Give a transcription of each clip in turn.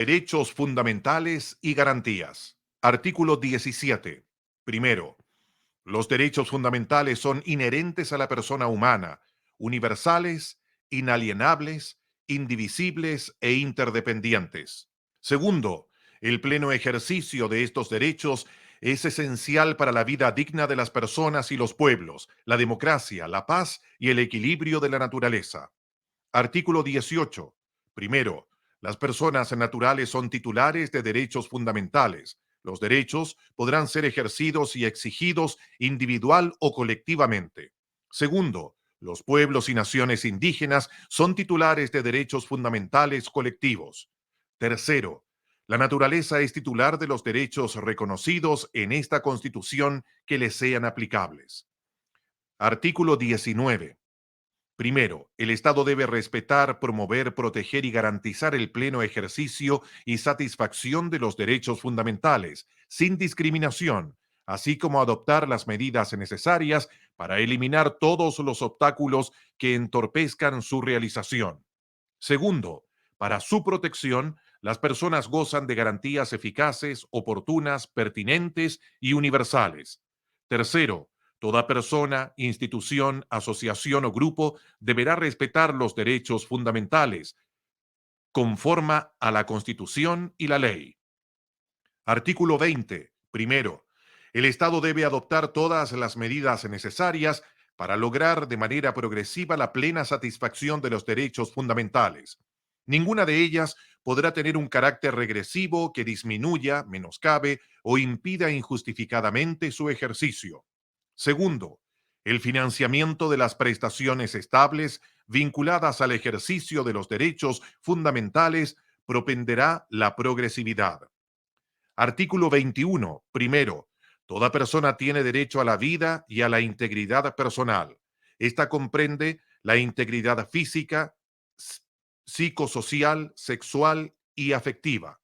Derechos fundamentales y garantías. Artículo 17. Primero, los derechos fundamentales son inherentes a la persona humana, universales, inalienables, indivisibles e interdependientes. Segundo, el pleno ejercicio de estos derechos es esencial para la vida digna de las personas y los pueblos, la democracia, la paz y el equilibrio de la naturaleza. Artículo 18. Primero, las personas naturales son titulares de derechos fundamentales. Los derechos podrán ser ejercidos y exigidos individual o colectivamente. Segundo, los pueblos y naciones indígenas son titulares de derechos fundamentales colectivos. Tercero, la naturaleza es titular de los derechos reconocidos en esta Constitución que les sean aplicables. Artículo 19. Primero, el Estado debe respetar, promover, proteger y garantizar el pleno ejercicio y satisfacción de los derechos fundamentales, sin discriminación, así como adoptar las medidas necesarias para eliminar todos los obstáculos que entorpezcan su realización. Segundo, para su protección, las personas gozan de garantías eficaces, oportunas, pertinentes y universales. Tercero, toda persona, institución, asociación o grupo deberá respetar los derechos fundamentales, conforme a la Constitución y la ley. Artículo 20. Primero, el Estado debe adoptar todas las medidas necesarias para lograr de manera progresiva la plena satisfacción de los derechos fundamentales. Ninguna de ellas podrá tener un carácter regresivo que disminuya, menoscabe o impida injustificadamente su ejercicio. Segundo, el financiamiento de las prestaciones estables vinculadas al ejercicio de los derechos fundamentales propenderá la progresividad. Artículo 21. Primero, toda persona tiene derecho a la vida y a la integridad personal. Esta comprende la integridad física, psicosocial, sexual y afectiva.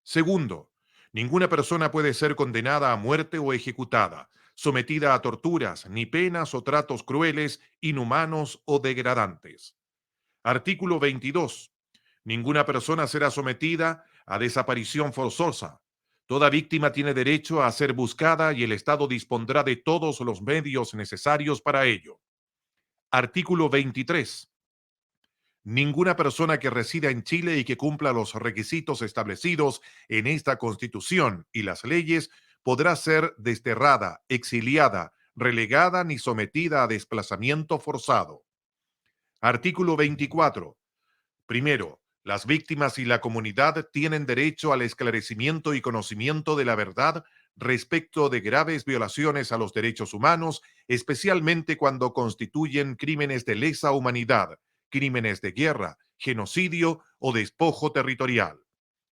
Segundo, ninguna persona puede ser condenada a muerte o ejecutada, sometida a torturas, ni penas o tratos crueles, inhumanos o degradantes. Artículo 22. Ninguna persona será sometida a desaparición forzosa. Toda víctima tiene derecho a ser buscada y el Estado dispondrá de todos los medios necesarios para ello. Artículo 23. Ninguna persona que resida en Chile y que cumpla los requisitos establecidos en esta Constitución y las leyes podrá ser desterrada, exiliada, relegada ni sometida a desplazamiento forzado. Artículo 24. Primero, las víctimas y la comunidad tienen derecho al esclarecimiento y conocimiento de la verdad respecto de graves violaciones a los derechos humanos, especialmente cuando constituyen crímenes de lesa humanidad, crímenes de guerra, genocidio o despojo territorial.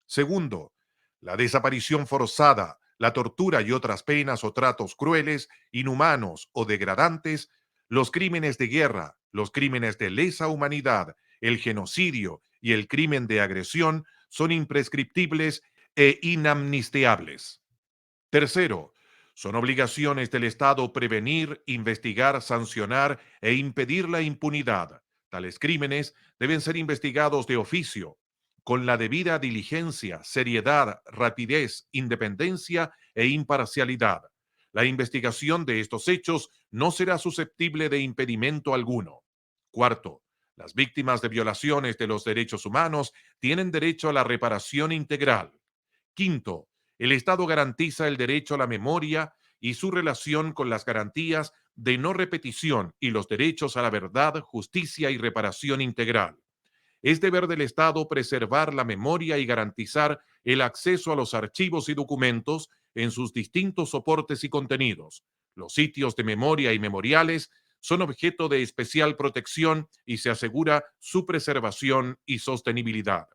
Segundo, la desaparición forzada, la tortura y otras penas o tratos crueles, inhumanos o degradantes, los crímenes de guerra, los crímenes de lesa humanidad, el genocidio y el crimen de agresión son imprescriptibles e inamnistiables. Tercero, son obligaciones del Estado prevenir, investigar, sancionar e impedir la impunidad. Tales crímenes deben ser investigados de oficio, con la debida diligencia, seriedad, rapidez, independencia e imparcialidad. La investigación de estos hechos no será susceptible de impedimento alguno. Cuarto, las víctimas de violaciones de los derechos humanos tienen derecho a la reparación integral. Quinto, el Estado garantiza el derecho a la memoria y su relación con las garantías de no repetición y los derechos a la verdad, justicia y reparación integral. Es deber del Estado preservar la memoria y garantizar el acceso a los archivos y documentos en sus distintos soportes y contenidos. Los sitios de memoria y memoriales son objeto de especial protección y se asegura su preservación y sostenibilidad.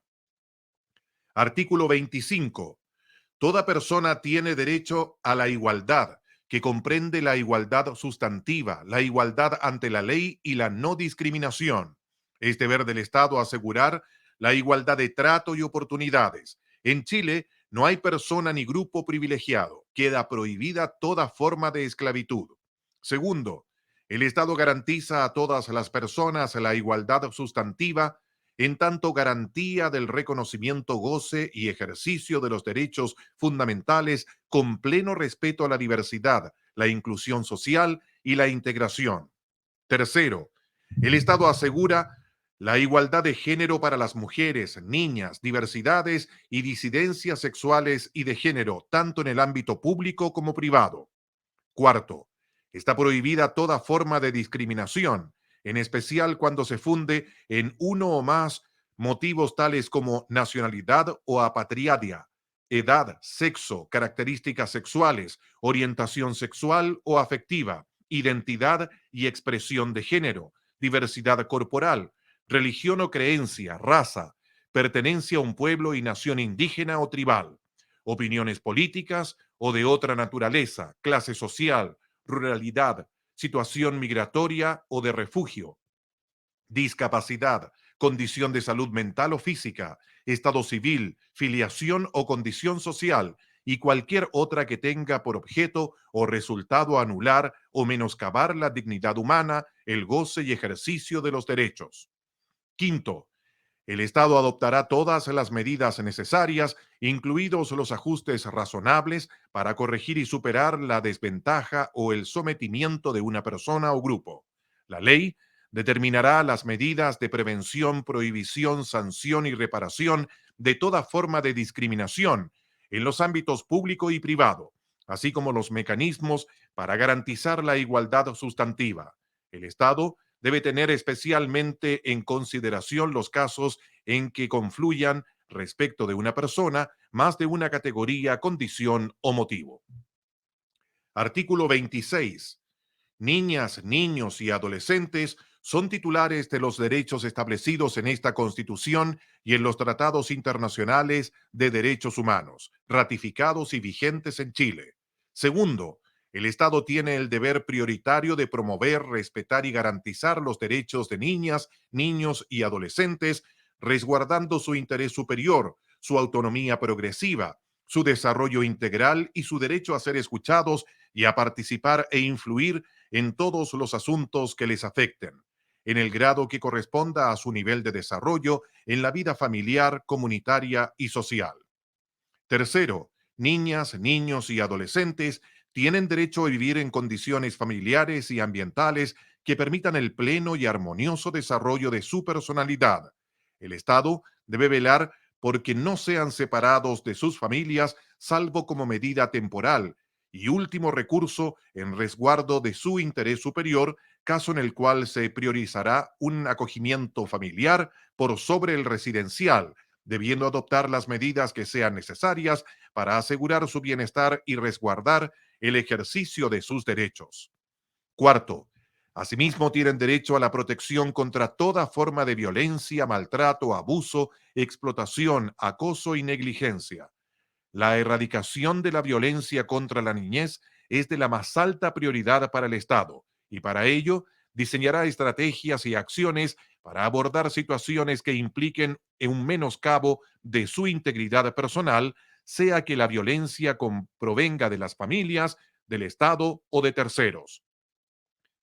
Artículo 25. Toda persona tiene derecho a la igualdad, que comprende la igualdad sustantiva, la igualdad ante la ley y la no discriminación. Es deber del Estado asegurar la igualdad de trato y oportunidades. En Chile no hay persona ni grupo privilegiado. Queda prohibida toda forma de esclavitud. Segundo, el Estado garantiza a todas las personas la igualdad sustantiva en tanto garantía del reconocimiento, goce y ejercicio de los derechos fundamentales con pleno respeto a la diversidad, la inclusión social y la integración. Tercero, el Estado asegura la igualdad de género para las mujeres, niñas, diversidades y disidencias sexuales y de género, tanto en el ámbito público como privado. Cuarto, está prohibida toda forma de discriminación, en especial cuando se funde en uno o más motivos tales como nacionalidad o apatriadia, edad, sexo, características sexuales, orientación sexual o afectiva, identidad y expresión de género, diversidad corporal, religión o creencia, raza, pertenencia a un pueblo y nación indígena o tribal, opiniones políticas o de otra naturaleza, clase social, ruralidad, situación migratoria o de refugio, discapacidad, condición de salud mental o física, estado civil, filiación o condición social y cualquier otra que tenga por objeto o resultado anular o menoscabar la dignidad humana, el goce y ejercicio de los derechos. Quinto, el Estado adoptará todas las medidas necesarias, incluidos los ajustes razonables, para corregir y superar la desventaja o el sometimiento de una persona o grupo. La ley determinará las medidas de prevención, prohibición, sanción y reparación de toda forma de discriminación en los ámbitos público y privado, así como los mecanismos para garantizar la igualdad sustantiva. El Estado debe tener especialmente en consideración los casos en que confluyan respecto de una persona más de una categoría, condición o motivo. Artículo 26. Niñas, niños y adolescentes son titulares de los derechos establecidos en esta Constitución y en los tratados internacionales de derechos humanos, ratificados y vigentes en Chile. Segundo, el Estado tiene el deber prioritario de promover, respetar y garantizar los derechos de niñas, niños y adolescentes, resguardando su interés superior, su autonomía progresiva, su desarrollo integral y su derecho a ser escuchados y a participar e influir en todos los asuntos que les afecten, en el grado que corresponda a su nivel de desarrollo en la vida familiar, comunitaria y social. Tercero, niñas, niños y adolescentes tienen derecho a vivir en condiciones familiares y ambientales que permitan el pleno y armonioso desarrollo de su personalidad. El Estado debe velar porque no sean separados de sus familias, salvo como medida temporal y último recurso en resguardo de su interés superior, caso en el cual se priorizará un acogimiento familiar por sobre el residencial, debiendo adoptar las medidas que sean necesarias para asegurar su bienestar y resguardar el ejercicio de sus derechos. Cuarto, asimismo tienen derecho a la protección contra toda forma de violencia, maltrato, abuso, explotación, acoso y negligencia. La erradicación de la violencia contra la niñez es de la más alta prioridad para el Estado y para ello diseñará estrategias y acciones para abordar situaciones que impliquen un menoscabo de su integridad personal, sea que la violencia provenga de las familias, del Estado o de terceros.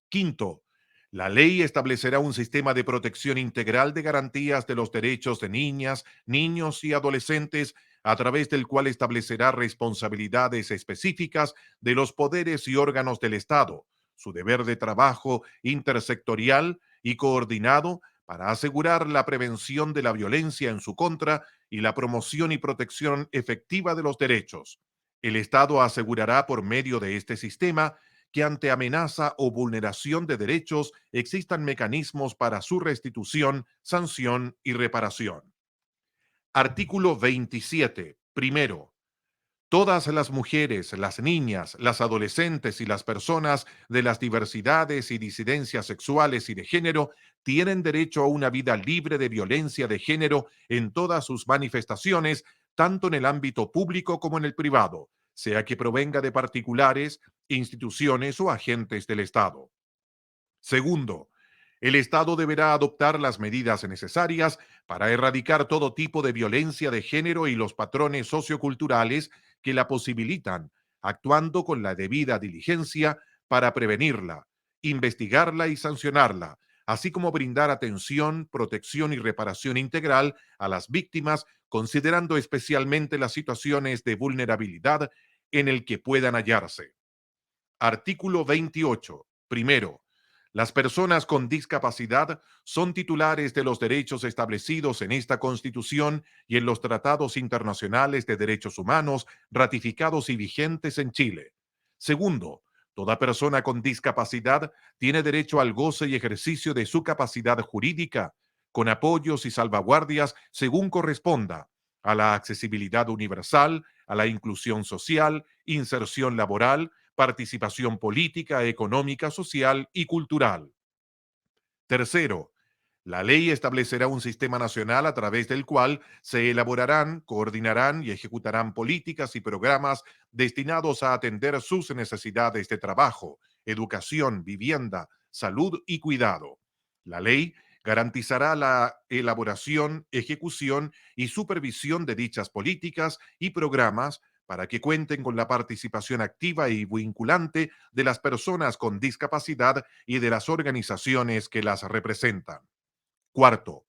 Quinto, la ley establecerá un sistema de protección integral de garantías de los derechos de niñas, niños y adolescentes, a través del cual establecerá responsabilidades específicas de los poderes y órganos del Estado, su deber de trabajo intersectorial y coordinado para asegurar la prevención de la violencia en su contra y la promoción y protección efectiva de los derechos. El Estado asegurará por medio de este sistema que ante amenaza o vulneración de derechos existan mecanismos para su restitución, sanción y reparación. Artículo 27. Primero, todas las mujeres, las niñas, las adolescentes y las personas de las diversidades y disidencias sexuales y de género tienen derecho a una vida libre de violencia de género en todas sus manifestaciones, tanto en el ámbito público como en el privado, sea que provenga de particulares, instituciones o agentes del Estado. Segundo, el Estado deberá adoptar las medidas necesarias para erradicar todo tipo de violencia de género y los patrones socioculturales que la posibilitan, actuando con la debida diligencia para prevenirla, investigarla y sancionarla, así como brindar atención, protección y reparación integral a las víctimas, considerando especialmente las situaciones de vulnerabilidad en el que puedan hallarse. Artículo 28. Primero, las personas con discapacidad son titulares de los derechos establecidos en esta Constitución y en los tratados internacionales de derechos humanos ratificados y vigentes en Chile. Segundo, toda persona con discapacidad tiene derecho al goce y ejercicio de su capacidad jurídica, con apoyos y salvaguardias según corresponda, a la accesibilidad universal, a la inclusión social, inserción laboral, participación política, económica, social y cultural. Tercero, la ley establecerá un sistema nacional a través del cual se elaborarán, coordinarán y ejecutarán políticas y programas destinados a atender sus necesidades de trabajo, educación, vivienda, salud y cuidado. La ley garantizará la elaboración, ejecución y supervisión de dichas políticas y programas para que cuenten con la participación activa y vinculante de las personas con discapacidad y de las organizaciones que las representan. Cuarto,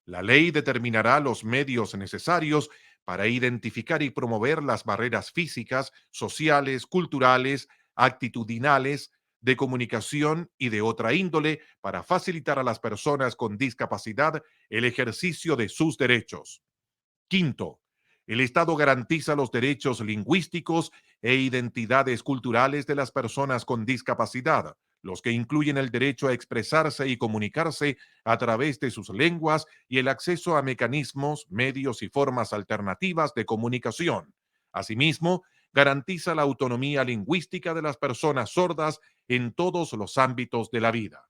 la ley determinará los medios necesarios para identificar y promover las barreras físicas, sociales, culturales, actitudinales, de comunicación y de otra índole para facilitar a las personas con discapacidad el ejercicio de sus derechos. Quinto, el Estado garantiza los derechos lingüísticos e identidades culturales de las personas con discapacidad, los que incluyen el derecho a expresarse y comunicarse a través de sus lenguas y el acceso a mecanismos, medios y formas alternativas de comunicación. Asimismo, garantiza la autonomía lingüística de las personas sordas en todos los ámbitos de la vida.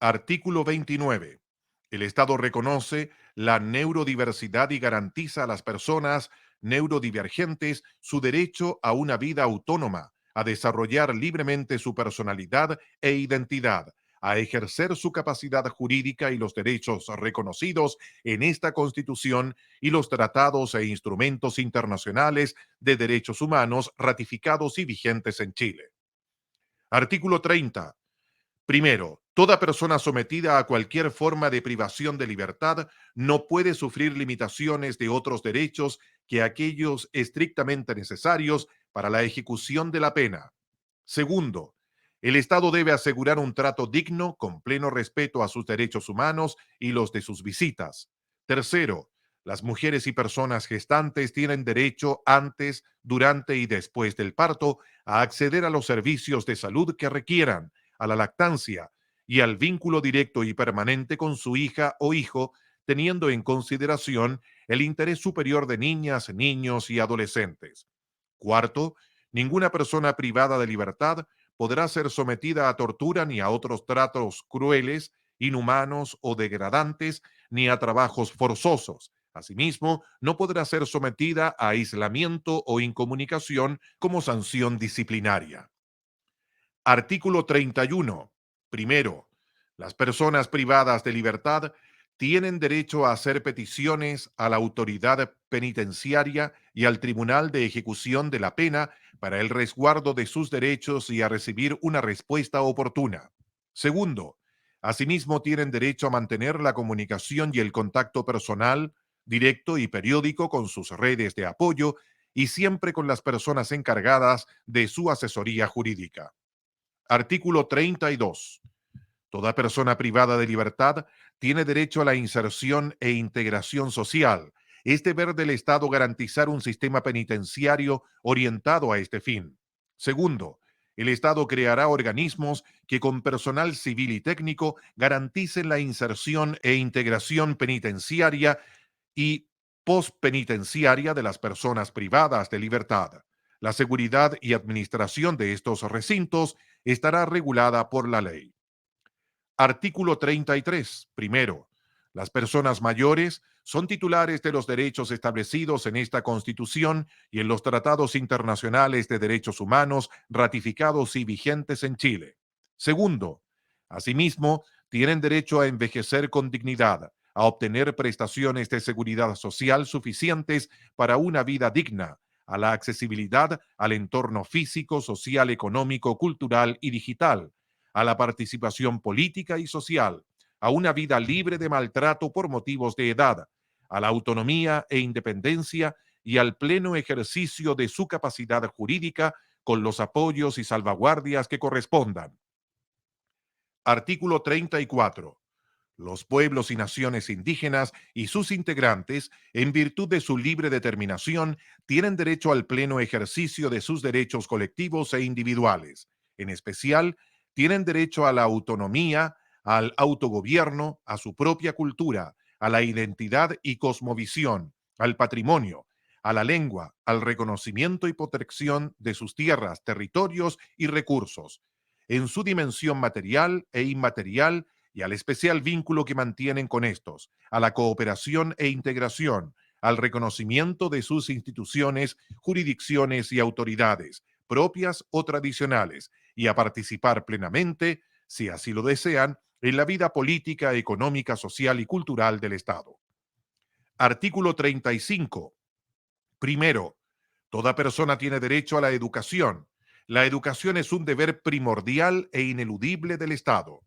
Artículo 29. El Estado reconoce la neurodiversidad y garantiza a las personas neurodivergentes su derecho a una vida autónoma, a desarrollar libremente su personalidad e identidad, a ejercer su capacidad jurídica y los derechos reconocidos en esta Constitución y los tratados e instrumentos internacionales de derechos humanos ratificados y vigentes en Chile. Artículo 30. Primero, toda persona sometida a cualquier forma de privación de libertad no puede sufrir limitaciones de otros derechos que aquellos estrictamente necesarios para la ejecución de la pena. Segundo, el Estado debe asegurar un trato digno con pleno respeto a sus derechos humanos y los de sus visitas. Tercero, las mujeres y personas gestantes tienen derecho antes, durante y después del parto a acceder a los servicios de salud que requieran, a la lactancia y al vínculo directo y permanente con su hija o hijo, teniendo en consideración el interés superior de niñas, niños y adolescentes. Cuarto, ninguna persona privada de libertad podrá ser sometida a tortura ni a otros tratos crueles, inhumanos o degradantes, ni a trabajos forzosos. Asimismo, no podrá ser sometida a aislamiento o incomunicación como sanción disciplinaria. Artículo 31. Primero, las personas privadas de libertad tienen derecho a hacer peticiones a la autoridad penitenciaria y al Tribunal de Ejecución de la Pena para el resguardo de sus derechos y a recibir una respuesta oportuna. Segundo, asimismo tienen derecho a mantener la comunicación y el contacto personal, directo y periódico con sus redes de apoyo y siempre con las personas encargadas de su asesoría jurídica. Artículo 32. Toda persona privada de libertad tiene derecho a la inserción e integración social. Es deber del Estado garantizar un sistema penitenciario orientado a este fin. Segundo, el Estado creará organismos que con personal civil y técnico garanticen la inserción e integración penitenciaria y postpenitenciaria de las personas privadas de libertad. La seguridad y administración de estos recintos estará regulada por la ley. Artículo 33. Primero, las personas mayores son titulares de los derechos establecidos en esta Constitución y en los tratados internacionales de derechos humanos ratificados y vigentes en Chile. Segundo, asimismo, tienen derecho a envejecer con dignidad, a obtener prestaciones de seguridad social suficientes para una vida digna, a la accesibilidad al entorno físico, social, económico, cultural y digital, a la participación política y social, a una vida libre de maltrato por motivos de edad, a la autonomía e independencia y al pleno ejercicio de su capacidad jurídica con los apoyos y salvaguardias que correspondan. Artículo 34. Los pueblos y naciones indígenas y sus integrantes, en virtud de su libre determinación, tienen derecho al pleno ejercicio de sus derechos colectivos e individuales. En especial, tienen derecho a la autonomía, al autogobierno, a su propia cultura, a la identidad y cosmovisión, al patrimonio, a la lengua, al reconocimiento y protección de sus tierras, territorios y recursos, en su dimensión material e inmaterial, y al especial vínculo que mantienen con estos, a la cooperación e integración, al reconocimiento de sus instituciones, jurisdicciones y autoridades, propias o tradicionales, y a participar plenamente, si así lo desean, en la vida política, económica, social y cultural del Estado. Artículo 35. Primero, toda persona tiene derecho a la educación. La educación es un deber primordial e ineludible del Estado.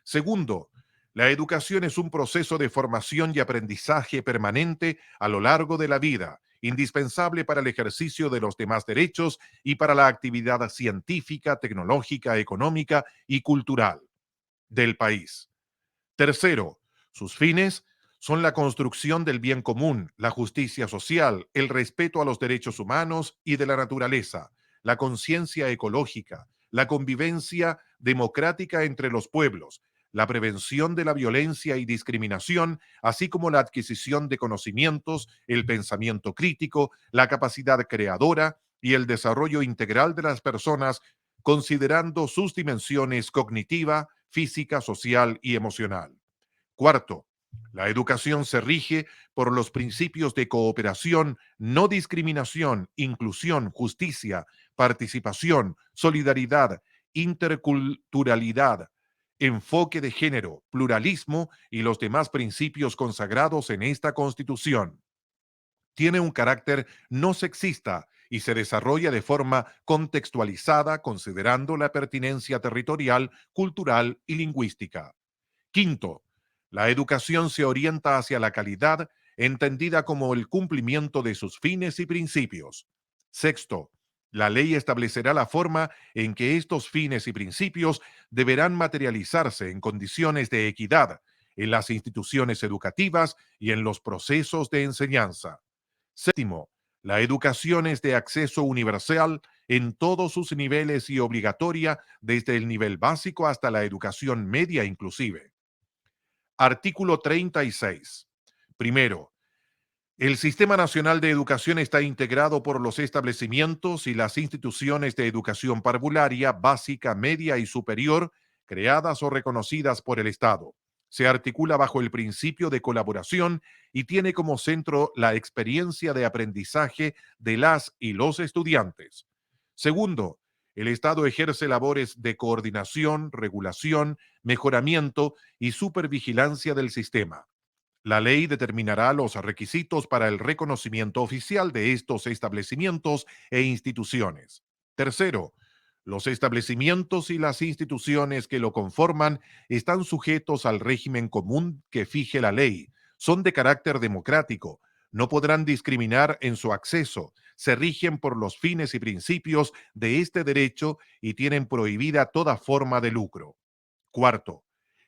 Segundo, la educación es un proceso de formación y aprendizaje permanente a lo largo de la vida, indispensable para el ejercicio de los demás derechos y para la actividad científica, tecnológica, económica y cultural del país. Tercero, sus fines son la construcción del bien común, la justicia social, el respeto a los derechos humanos y de la naturaleza, la conciencia ecológica, la convivencia democrática entre los pueblos, la prevención de la violencia y discriminación, así como la adquisición de conocimientos, el pensamiento crítico, la capacidad creadora y el desarrollo integral de las personas, considerando sus dimensiones cognitiva, física, social y emocional. Cuarto, la educación se rige por los principios de cooperación, no discriminación, inclusión, justicia, participación, solidaridad, interculturalidad, enfoque de género, pluralismo y los demás principios consagrados en esta Constitución. Tiene un carácter no sexista y se desarrolla de forma contextualizada considerando la pertinencia territorial, cultural y lingüística. Quinto, la educación se orienta hacia la calidad, entendida como el cumplimiento de sus fines y principios. Sexto, la ley establecerá la forma en que estos fines y principios deberán materializarse en condiciones de equidad en las instituciones educativas y en los procesos de enseñanza. Séptimo, la educación es de acceso universal en todos sus niveles y obligatoria desde el nivel básico hasta la educación media inclusive. Artículo 36. Primero, el Sistema Nacional de Educación está integrado por los establecimientos y las instituciones de educación parvularia, básica, media y superior, creadas o reconocidas por el Estado. Se articula bajo el principio de colaboración y tiene como centro la experiencia de aprendizaje de las y los estudiantes. Segundo, el Estado ejerce labores de coordinación, regulación, mejoramiento y supervigilancia del sistema. La ley determinará los requisitos para el reconocimiento oficial de estos establecimientos e instituciones. Tercero, los establecimientos y las instituciones que lo conforman están sujetos al régimen común que fije la ley, son de carácter democrático, no podrán discriminar en su acceso, se rigen por los fines y principios de este derecho y tienen prohibida toda forma de lucro. Cuarto,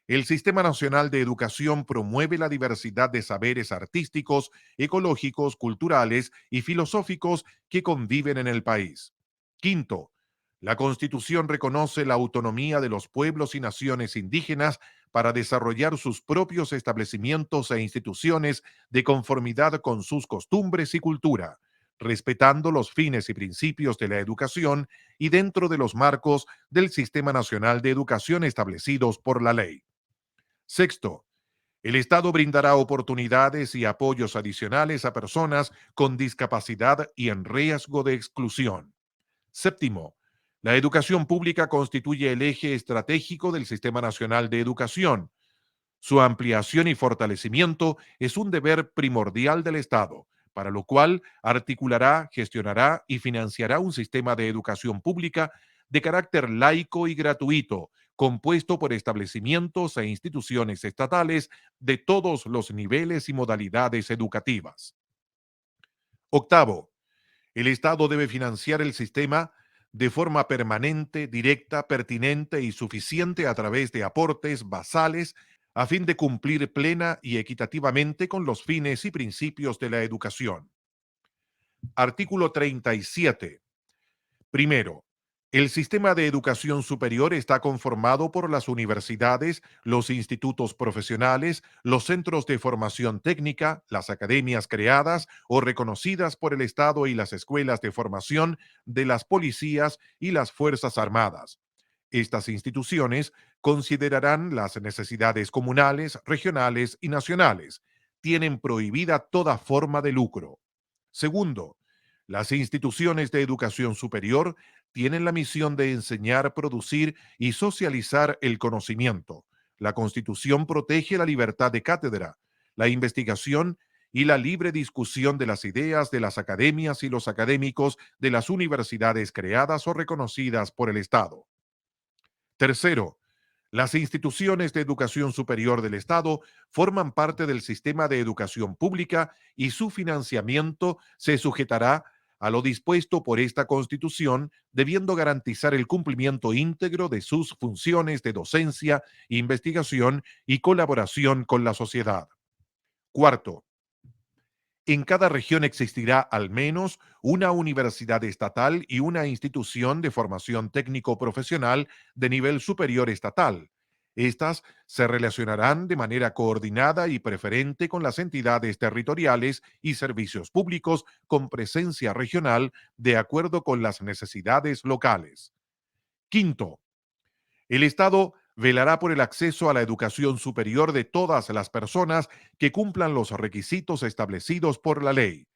el Sistema Nacional de Educación promueve la diversidad de saberes artísticos, ecológicos, culturales y filosóficos que conviven en el país. Quinto, la Constitución reconoce la autonomía de los pueblos y naciones indígenas para desarrollar sus propios establecimientos e instituciones de conformidad con sus costumbres y cultura, respetando los fines y principios de la educación y dentro de los marcos del Sistema Nacional de Educación establecidos por la ley. Sexto, el Estado brindará oportunidades y apoyos adicionales a personas con discapacidad y en riesgo de exclusión. Séptimo, la educación pública constituye el eje estratégico del Sistema Nacional de Educación. Su ampliación y fortalecimiento es un deber primordial del Estado, para lo cual articulará, gestionará y financiará un sistema de educación pública de carácter laico y gratuito, compuesto por establecimientos e instituciones estatales de todos los niveles y modalidades educativas. Octavo, el Estado debe financiar el sistema de forma permanente, directa, pertinente y suficiente a través de aportes basales a fin de cumplir plena y equitativamente con los fines y principios de la educación. Artículo 37. Primero, el sistema de educación superior está conformado por las universidades, los institutos profesionales, los centros de formación técnica, las academias creadas o reconocidas por el Estado y las escuelas de formación de las policías y las Fuerzas Armadas. Estas instituciones considerarán las necesidades comunales, regionales y nacionales. Tienen prohibida toda forma de lucro. Segundo, las instituciones de educación superior tienen la misión de enseñar, producir y socializar el conocimiento. La Constitución protege la libertad de cátedra, la investigación y la libre discusión de las ideas de las academias y los académicos de las universidades creadas o reconocidas por el Estado. Tercero, las instituciones de educación superior del Estado forman parte del sistema de educación pública y su financiamiento se sujetará a lo dispuesto por esta Constitución, debiendo garantizar el cumplimiento íntegro de sus funciones de docencia, investigación y colaboración con la sociedad. Cuarto, en cada región existirá al menos una universidad estatal y una institución de formación técnico-profesional de nivel superior estatal. Estas se relacionarán de manera coordinada y preferente con las entidades territoriales y servicios públicos con presencia regional de acuerdo con las necesidades locales. Quinto, el Estado velará por el acceso a la educación superior de todas las personas que cumplan los requisitos establecidos por la ley.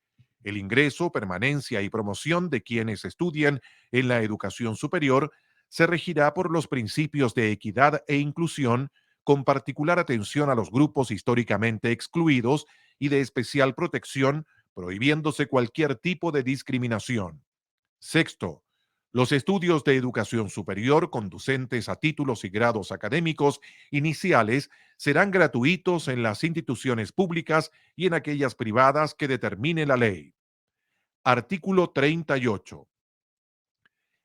El ingreso, permanencia y promoción de quienes estudien en la educación superior se regirá por los principios de equidad e inclusión, con particular atención a los grupos históricamente excluidos y de especial protección, prohibiéndose cualquier tipo de discriminación. Sexto, los estudios de educación superior conducentes a títulos y grados académicos iniciales serán gratuitos en las instituciones públicas y en aquellas privadas que determine la ley. Artículo 38.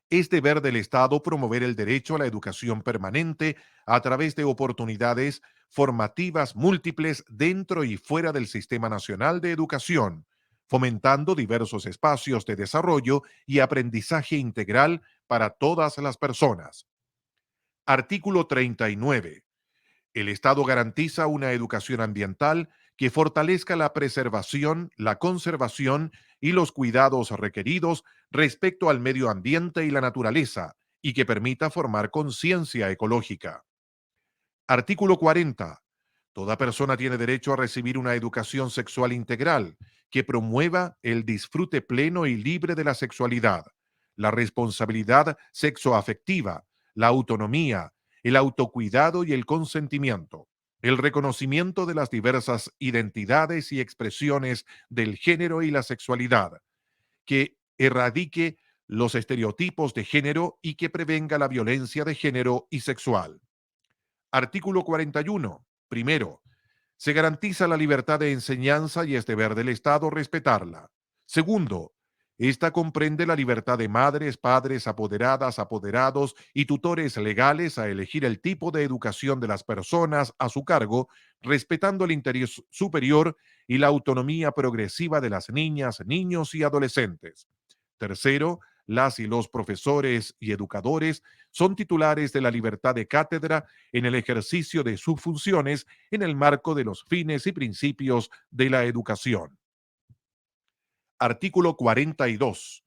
Es deber del Estado promover el derecho a la educación permanente a través de oportunidades formativas múltiples dentro y fuera del Sistema Nacional de Educación, fomentando diversos espacios de desarrollo y aprendizaje integral para todas las personas. Artículo 39. El Estado garantiza una educación ambiental que fortalezca la preservación, la conservación y los cuidados requeridos respecto al medio ambiente y la naturaleza, y que permita formar conciencia ecológica. Artículo 40. Toda persona tiene derecho a recibir una educación sexual integral que promueva el disfrute pleno y libre de la sexualidad, la responsabilidad sexoafectiva, la autonomía, el autocuidado y el consentimiento, el reconocimiento de las diversas identidades y expresiones del género y la sexualidad, que erradique los estereotipos de género y que prevenga la violencia de género y sexual. Artículo 41. Primero, se garantiza la libertad de enseñanza y es deber del Estado respetarla. Segundo, esta comprende la libertad de madres, padres, apoderadas, apoderados y tutores legales a elegir el tipo de educación de las personas a su cargo, respetando el interés superior y la autonomía progresiva de las niñas, niños y adolescentes. Tercero, las y los profesores y educadores son titulares de la libertad de cátedra en el ejercicio de sus funciones en el marco de los fines y principios de la educación. Artículo 42.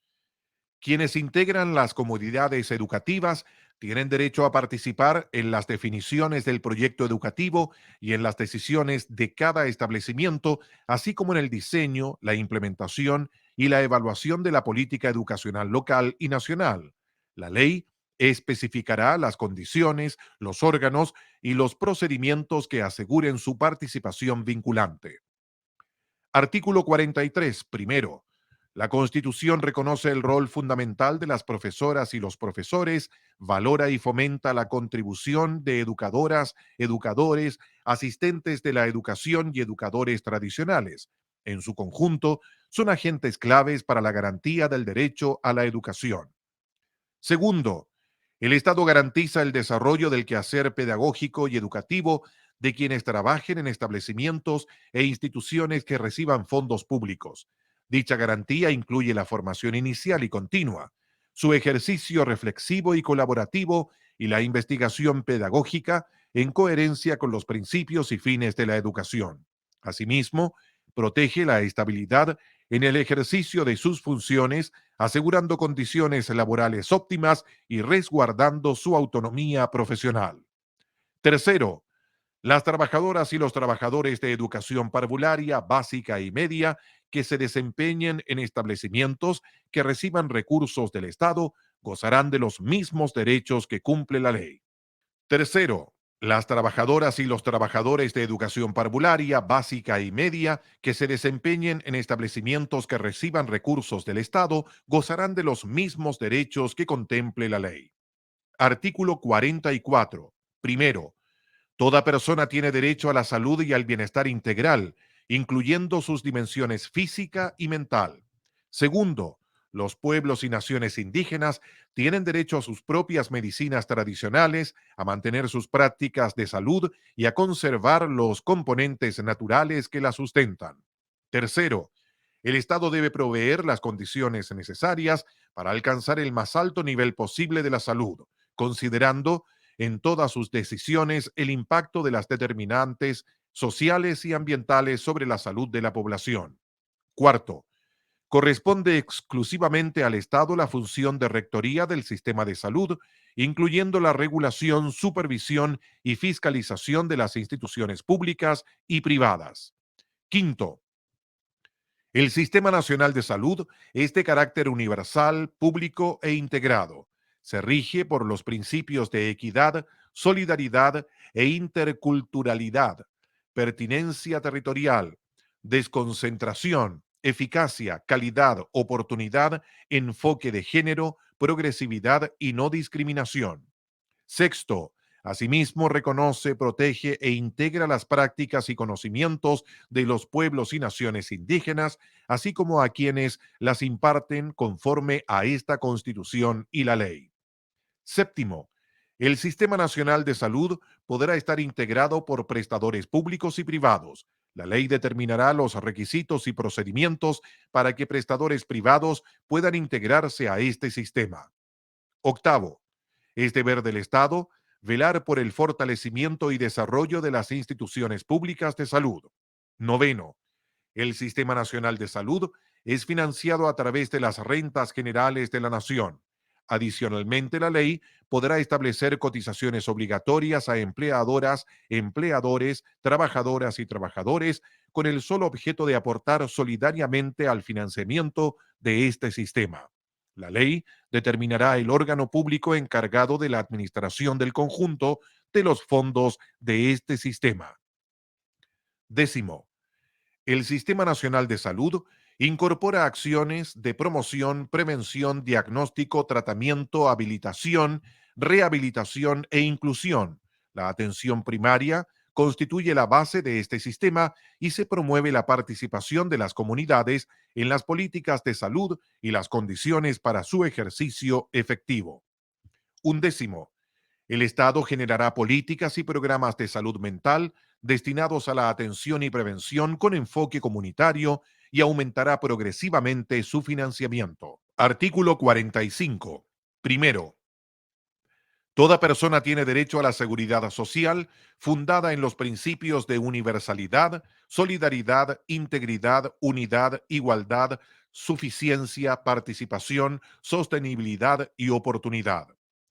Quienes integran las comunidades educativas tienen derecho a participar en las definiciones del proyecto educativo y en las decisiones de cada establecimiento, así como en el diseño, la implementación y la evaluación de la política educacional local y nacional. La ley especificará las condiciones, los órganos y los procedimientos que aseguren su participación vinculante. Artículo 43. Primero, La Constitución reconoce el rol fundamental de las profesoras y los profesores, valora y fomenta la contribución de educadoras, educadores, asistentes de la educación y educadores tradicionales. En su conjunto, son agentes claves para la garantía del derecho a la educación. Segundo, el Estado garantiza el desarrollo del quehacer pedagógico y educativo de quienes trabajen en establecimientos e instituciones que reciban fondos públicos. Dicha garantía incluye la formación inicial y continua, su ejercicio reflexivo y colaborativo y la investigación pedagógica en coherencia con los principios y fines de la educación. Asimismo, protege la estabilidad en el ejercicio de sus funciones, asegurando condiciones laborales óptimas y resguardando su autonomía profesional. Tercero, las trabajadoras y los trabajadores de educación parvularia, básica y media que se desempeñen en establecimientos que reciban recursos del Estado gozarán de los mismos derechos que cumple la ley. Tercero, las trabajadoras y los trabajadores de educación parvularia, básica y media que se desempeñen en establecimientos que reciban recursos del Estado gozarán de los mismos derechos que contemple la ley. Artículo 44. Primero, toda persona tiene derecho a la salud y al bienestar integral, incluyendo sus dimensiones física y mental. Segundo, los pueblos y naciones indígenas tienen derecho a sus propias medicinas tradicionales, a mantener sus prácticas de salud y a conservar los componentes naturales que las sustentan. Tercero, el Estado debe proveer las condiciones necesarias para alcanzar el más alto nivel posible de la salud, considerando en todas sus decisiones el impacto de las determinantes sociales y ambientales sobre la salud de la población. Cuarto, corresponde exclusivamente al Estado la función de rectoría del sistema de salud, incluyendo la regulación, supervisión y fiscalización de las instituciones públicas y privadas. Quinto, el Sistema Nacional de Salud es de carácter universal, público e integrado. Se rige por los principios de equidad, solidaridad e interculturalidad, pertinencia territorial, desconcentración, eficacia, calidad, oportunidad, enfoque de género, progresividad y no discriminación. Sexto, asimismo reconoce, protege e integra las prácticas y conocimientos de los pueblos y naciones indígenas, así como a quienes las imparten conforme a esta Constitución y la ley. Séptimo, el Sistema Nacional de Salud podrá estar integrado por prestadores públicos y privados. La ley determinará los requisitos y procedimientos para que prestadores privados puedan integrarse a este sistema. Octavo, es deber del Estado velar por el fortalecimiento y desarrollo de las instituciones públicas de salud. Noveno, el Sistema Nacional de Salud es financiado a través de las rentas generales de la Nación. Adicionalmente, la ley podrá establecer cotizaciones obligatorias a empleadoras, empleadores, trabajadoras y trabajadores con el solo objeto de aportar solidariamente al financiamiento de este sistema. La ley determinará el órgano público encargado de la administración del conjunto de los fondos de este sistema. Décimo, el Sistema Nacional de Salud incorpora acciones de promoción, prevención, diagnóstico, tratamiento, habilitación, rehabilitación e inclusión. La atención primaria constituye la base de este sistema y se promueve la participación de las comunidades en las políticas de salud y las condiciones para su ejercicio efectivo. Undécimo, el Estado generará políticas y programas de salud mental destinados a la atención y prevención con enfoque comunitario y aumentará progresivamente su financiamiento. Artículo 45. Primero, toda persona tiene derecho a la seguridad social fundada en los principios de universalidad, solidaridad, integridad, unidad, igualdad, suficiencia, participación, sostenibilidad y oportunidad.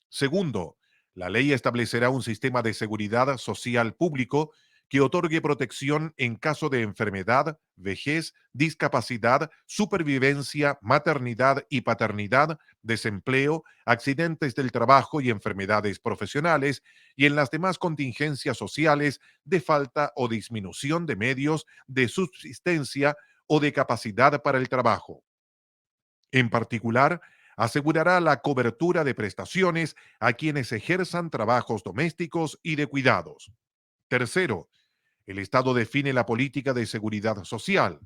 Segundo, la ley establecerá un sistema de seguridad social público que otorgue protección en caso de enfermedad, vejez, discapacidad, supervivencia, maternidad y paternidad, desempleo, accidentes del trabajo y enfermedades profesionales, y en las demás contingencias sociales de falta o disminución de medios de subsistencia o de capacidad para el trabajo. En particular, asegurará la cobertura de prestaciones a quienes ejerzan trabajos domésticos y de cuidados. Tercero, el Estado define la política de seguridad social.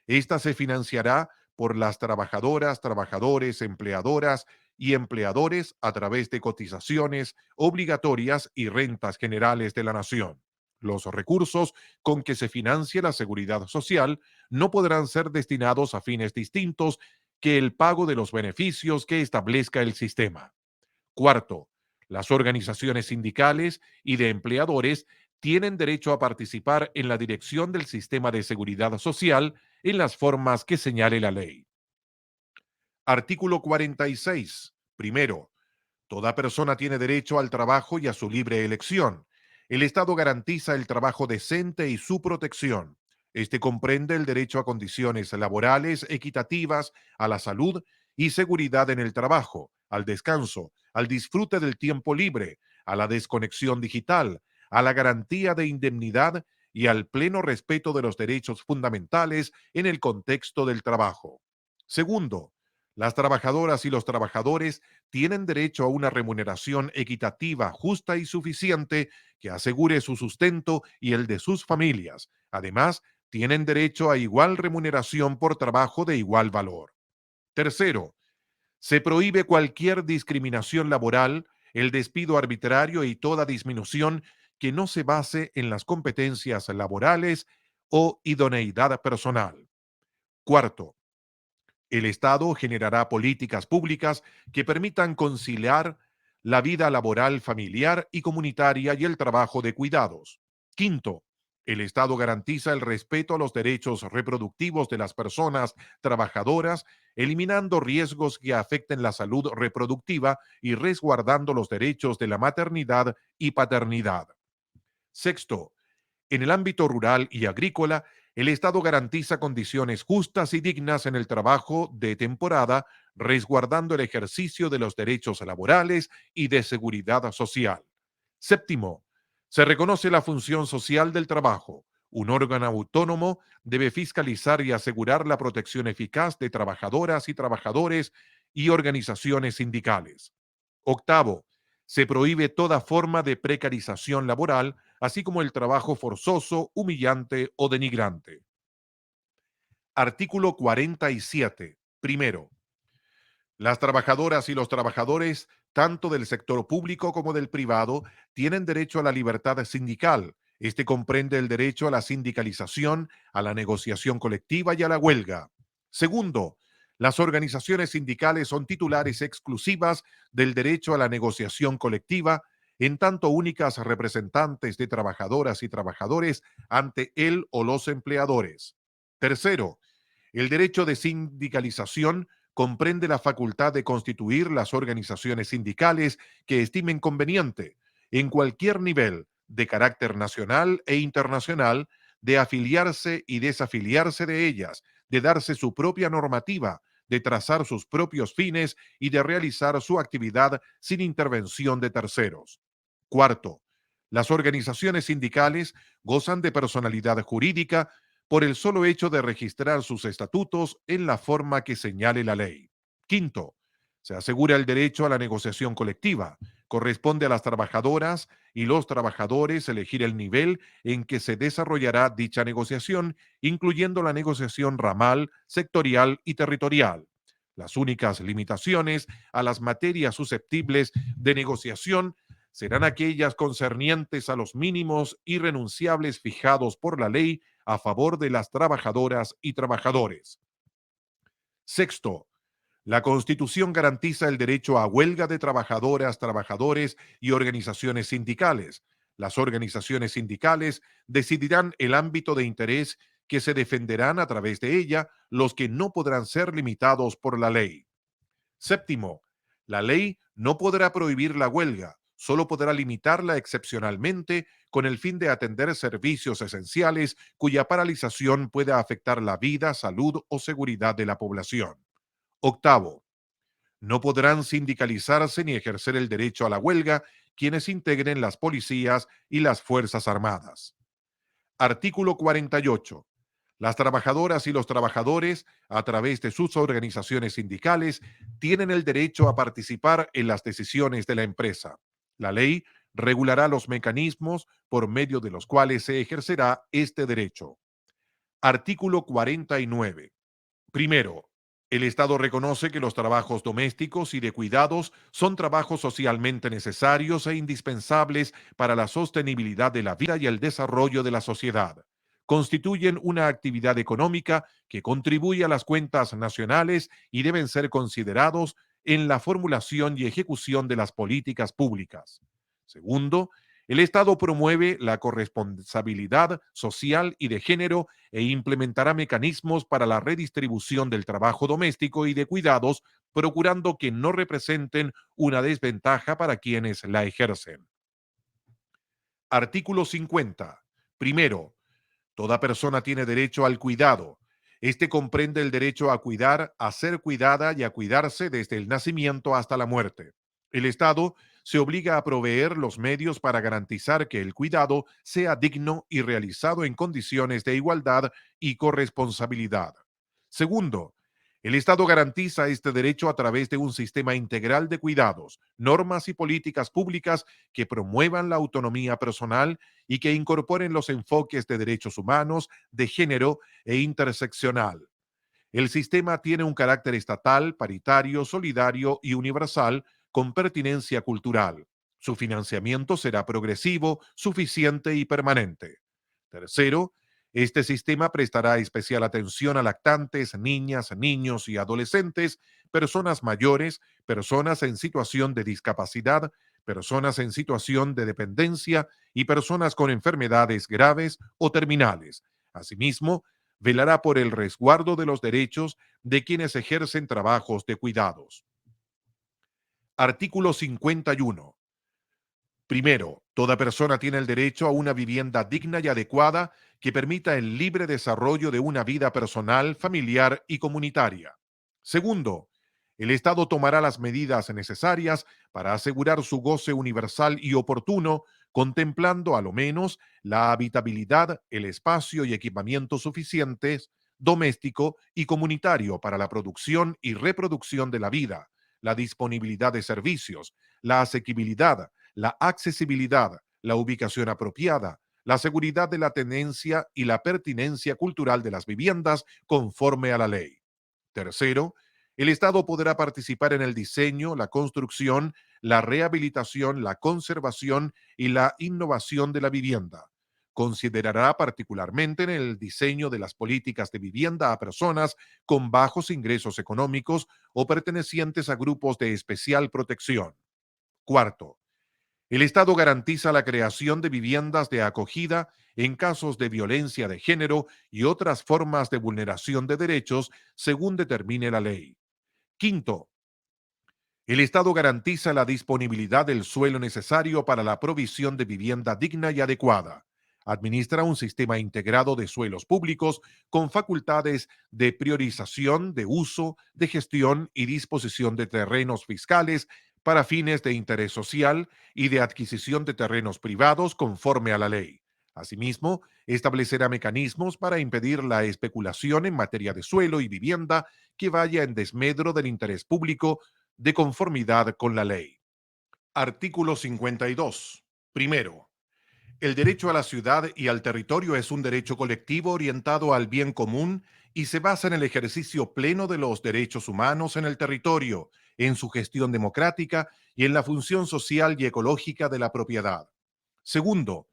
Esta se financiará por las trabajadoras, trabajadores, empleadoras y empleadores a través de cotizaciones obligatorias y rentas generales de la nación. Los recursos con que se financie la seguridad social no podrán ser destinados a fines distintos que el pago de los beneficios que establezca el sistema. Cuarto, las organizaciones sindicales y de empleadores tienen derecho a participar en la dirección del sistema de seguridad social en las formas que señale la ley. Artículo 46. Primero, toda persona tiene derecho al trabajo y a su libre elección. El Estado garantiza el trabajo decente y su protección. Este comprende el derecho a condiciones laborales equitativas, a la salud y seguridad en el trabajo, al descanso, al disfrute del tiempo libre, a la desconexión digital, a la garantía de indemnidad y al pleno respeto de los derechos fundamentales en el contexto del trabajo. Segundo, las trabajadoras y los trabajadores tienen derecho a una remuneración equitativa, justa y suficiente que asegure su sustento y el de sus familias. Además, tienen derecho a igual remuneración por trabajo de igual valor. Tercero, se prohíbe cualquier discriminación laboral, el despido arbitrario y toda disminución que no se base en las competencias laborales o idoneidad personal. Cuarto, el Estado generará políticas públicas que permitan conciliar la vida laboral, familiar y comunitaria y el trabajo de cuidados. Quinto, el Estado garantiza el respeto a los derechos reproductivos de las personas trabajadoras, eliminando riesgos que afecten la salud reproductiva y resguardando los derechos de la maternidad y paternidad. Sexto, en el ámbito rural y agrícola, el Estado garantiza condiciones justas y dignas en el trabajo de temporada, resguardando el ejercicio de los derechos laborales y de seguridad social. Séptimo, se reconoce la función social del trabajo. Un órgano autónomo debe fiscalizar y asegurar la protección eficaz de trabajadoras y trabajadores y organizaciones sindicales. Octavo, se prohíbe toda forma de precarización laboral, así como el trabajo forzoso, humillante o denigrante. Artículo 47. Primero, las trabajadoras y los trabajadores, tanto del sector público como del privado, tienen derecho a la libertad sindical. Este comprende el derecho a la sindicalización, a la negociación colectiva y a la huelga. Segundo, las organizaciones sindicales son titulares exclusivas del derecho a la negociación colectiva, en tanto únicas representantes de trabajadoras y trabajadores ante él o los empleadores. Tercero, el derecho de sindicalización comprende la facultad de constituir las organizaciones sindicales que estimen conveniente, en cualquier nivel, de carácter nacional e internacional, de afiliarse y desafiliarse de ellas, de darse su propia normativa, de trazar sus propios fines y de realizar su actividad sin intervención de terceros. Cuarto, las organizaciones sindicales gozan de personalidad jurídica por el solo hecho de registrar sus estatutos en la forma que señale la ley. Quinto, se asegura el derecho a la negociación colectiva. Corresponde a las trabajadoras y los trabajadores elegir el nivel en que se desarrollará dicha negociación, incluyendo la negociación ramal, sectorial y territorial. Las únicas limitaciones a las materias susceptibles de negociación serán aquellas concernientes a los mínimos irrenunciables fijados por la ley a favor de las trabajadoras y trabajadores. Sexto, la Constitución garantiza el derecho a huelga de trabajadoras, trabajadores y organizaciones sindicales. Las organizaciones sindicales decidirán el ámbito de interés que se defenderán a través de ella, los que no podrán ser limitados por la ley. Séptimo, la ley no podrá prohibir la huelga, solo podrá limitarla excepcionalmente con el fin de atender servicios esenciales cuya paralización pueda afectar la vida, salud o seguridad de la población. Octavo, no podrán sindicalizarse ni ejercer el derecho a la huelga quienes integren las policías y las Fuerzas Armadas. Artículo 48. Las trabajadoras y los trabajadores, a través de sus organizaciones sindicales, tienen el derecho a participar en las decisiones de la empresa. La ley regulará los mecanismos por medio de los cuales se ejercerá este derecho. Artículo 49. Primero, el Estado reconoce que los trabajos domésticos y de cuidados son trabajos socialmente necesarios e indispensables para la sostenibilidad de la vida y el desarrollo de la sociedad. Constituyen una actividad económica que contribuye a las cuentas nacionales y deben ser considerados en la formulación y ejecución de las políticas públicas. Segundo, el Estado promueve la corresponsabilidad social y de género e implementará mecanismos para la redistribución del trabajo doméstico y de cuidados, procurando que no representen una desventaja para quienes la ejercen. Artículo 50. Primero, toda persona tiene derecho al cuidado. Este comprende el derecho a cuidar, a ser cuidada y a cuidarse desde el nacimiento hasta la muerte. El Estado se obliga a proveer los medios para garantizar que el cuidado sea digno y realizado en condiciones de igualdad y corresponsabilidad. Segundo, el Estado garantiza este derecho a través de un sistema integral de cuidados, normas y políticas públicas que promuevan la autonomía personal y que incorporen los enfoques de derechos humanos, de género e interseccional. El sistema tiene un carácter estatal, paritario, solidario y universal con pertinencia cultural. Su financiamiento será progresivo, suficiente y permanente. Tercero, este sistema prestará especial atención a lactantes, niñas, niños y adolescentes, personas mayores, personas en situación de discapacidad, personas en situación de dependencia y personas con enfermedades graves o terminales. Asimismo, velará por el resguardo de los derechos de quienes ejercen trabajos de cuidados. Artículo 51. Primero, toda persona tiene el derecho a una vivienda digna y adecuada que permita el libre desarrollo de una vida personal, familiar y comunitaria. Segundo, el Estado tomará las medidas necesarias para asegurar su goce universal y oportuno, contemplando a lo menos la habitabilidad, el espacio y equipamiento suficientes, doméstico y comunitario para la producción y reproducción de la vida, la disponibilidad de servicios, la asequibilidad, la accesibilidad, la ubicación apropiada, la seguridad de la tenencia y la pertinencia cultural de las viviendas conforme a la ley. Tercero, el Estado podrá participar en el diseño, la construcción, la rehabilitación, la conservación y la innovación de la vivienda. Considerará particularmente en el diseño de las políticas de vivienda a personas con bajos ingresos económicos o pertenecientes a grupos de especial protección. Cuarto, el Estado garantiza la creación de viviendas de acogida en casos de violencia de género y otras formas de vulneración de derechos según determine la ley. Quinto, el Estado garantiza la disponibilidad del suelo necesario para la provisión de vivienda digna y adecuada. Administra un sistema integrado de suelos públicos con facultades de priorización, de uso, de gestión y disposición de terrenos fiscales para fines de interés social y de adquisición de terrenos privados conforme a la ley. Asimismo, establecerá mecanismos para impedir la especulación en materia de suelo y vivienda que vaya en desmedro del interés público de conformidad con la ley. Artículo 52. Primero, el derecho a la ciudad y al territorio es un derecho colectivo orientado al bien común y se basa en el ejercicio pleno de los derechos humanos en el territorio, en su gestión democrática y en la función social y ecológica de la propiedad. Segundo,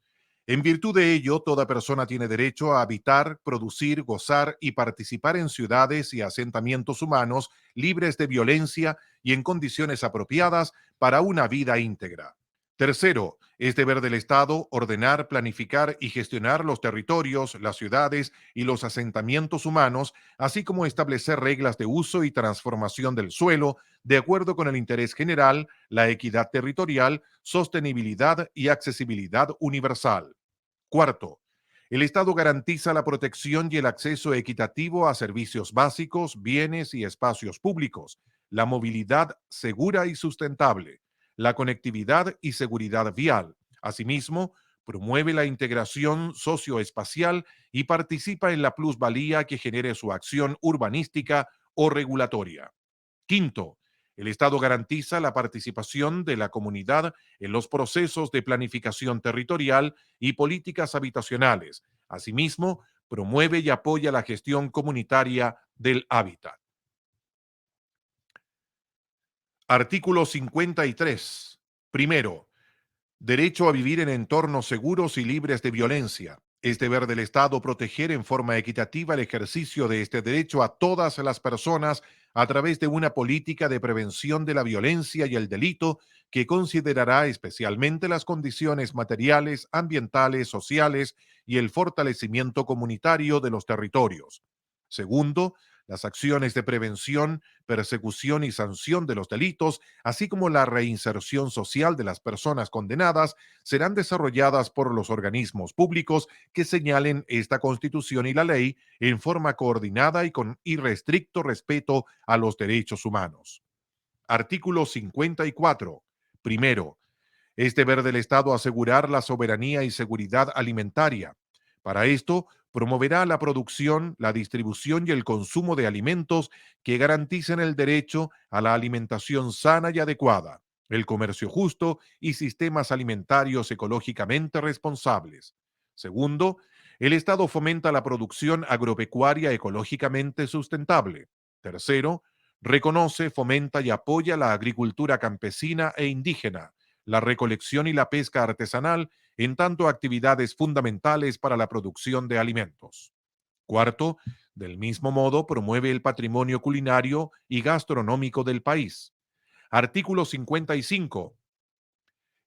en virtud de ello, toda persona tiene derecho a habitar, producir, gozar y participar en ciudades y asentamientos humanos libres de violencia y en condiciones apropiadas para una vida íntegra. Tercero, es deber del Estado ordenar, planificar y gestionar los territorios, las ciudades y los asentamientos humanos, así como establecer reglas de uso y transformación del suelo de acuerdo con el interés general, la equidad territorial, sostenibilidad y accesibilidad universal. Cuarto, el Estado garantiza la protección y el acceso equitativo a servicios básicos, bienes y espacios públicos, la movilidad segura y sustentable, la conectividad y seguridad vial. Asimismo, promueve la integración socioespacial y participa en la plusvalía que genere su acción urbanística o regulatoria. Quinto, el Estado garantiza la participación de la comunidad en los procesos de planificación territorial y políticas habitacionales. Asimismo, promueve y apoya la gestión comunitaria del hábitat. Artículo 53. Primero, derecho a vivir en entornos seguros y libres de violencia. Es deber del Estado proteger en forma equitativa el ejercicio de este derecho a todas las personas a través de una política de prevención de la violencia y el delito que considerará especialmente las condiciones materiales, ambientales, sociales y el fortalecimiento comunitario de los territorios. Segundo, las acciones de prevención, persecución y sanción de los delitos, así como la reinserción social de las personas condenadas, serán desarrolladas por los organismos públicos que señalen esta Constitución y la ley en forma coordinada y con irrestricto respeto a los derechos humanos. Artículo 54. Primero, es deber del Estado asegurar la soberanía y seguridad alimentaria. Para esto, promoverá la producción, la distribución y el consumo de alimentos que garanticen el derecho a la alimentación sana y adecuada, el comercio justo y sistemas alimentarios ecológicamente responsables. Segundo, el Estado fomenta la producción agropecuaria ecológicamente sustentable. Tercero, reconoce, fomenta y apoya la agricultura campesina e indígena, la recolección y la pesca artesanal, en tanto actividades fundamentales para la producción de alimentos. Cuarto, del mismo modo, promueve el patrimonio culinario y gastronómico del país. Artículo 55.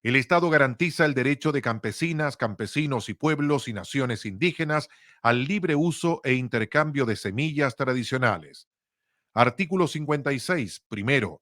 El Estado garantiza el derecho de campesinas, campesinos y pueblos y naciones indígenas al libre uso e intercambio de semillas tradicionales. Artículo 56. Primero,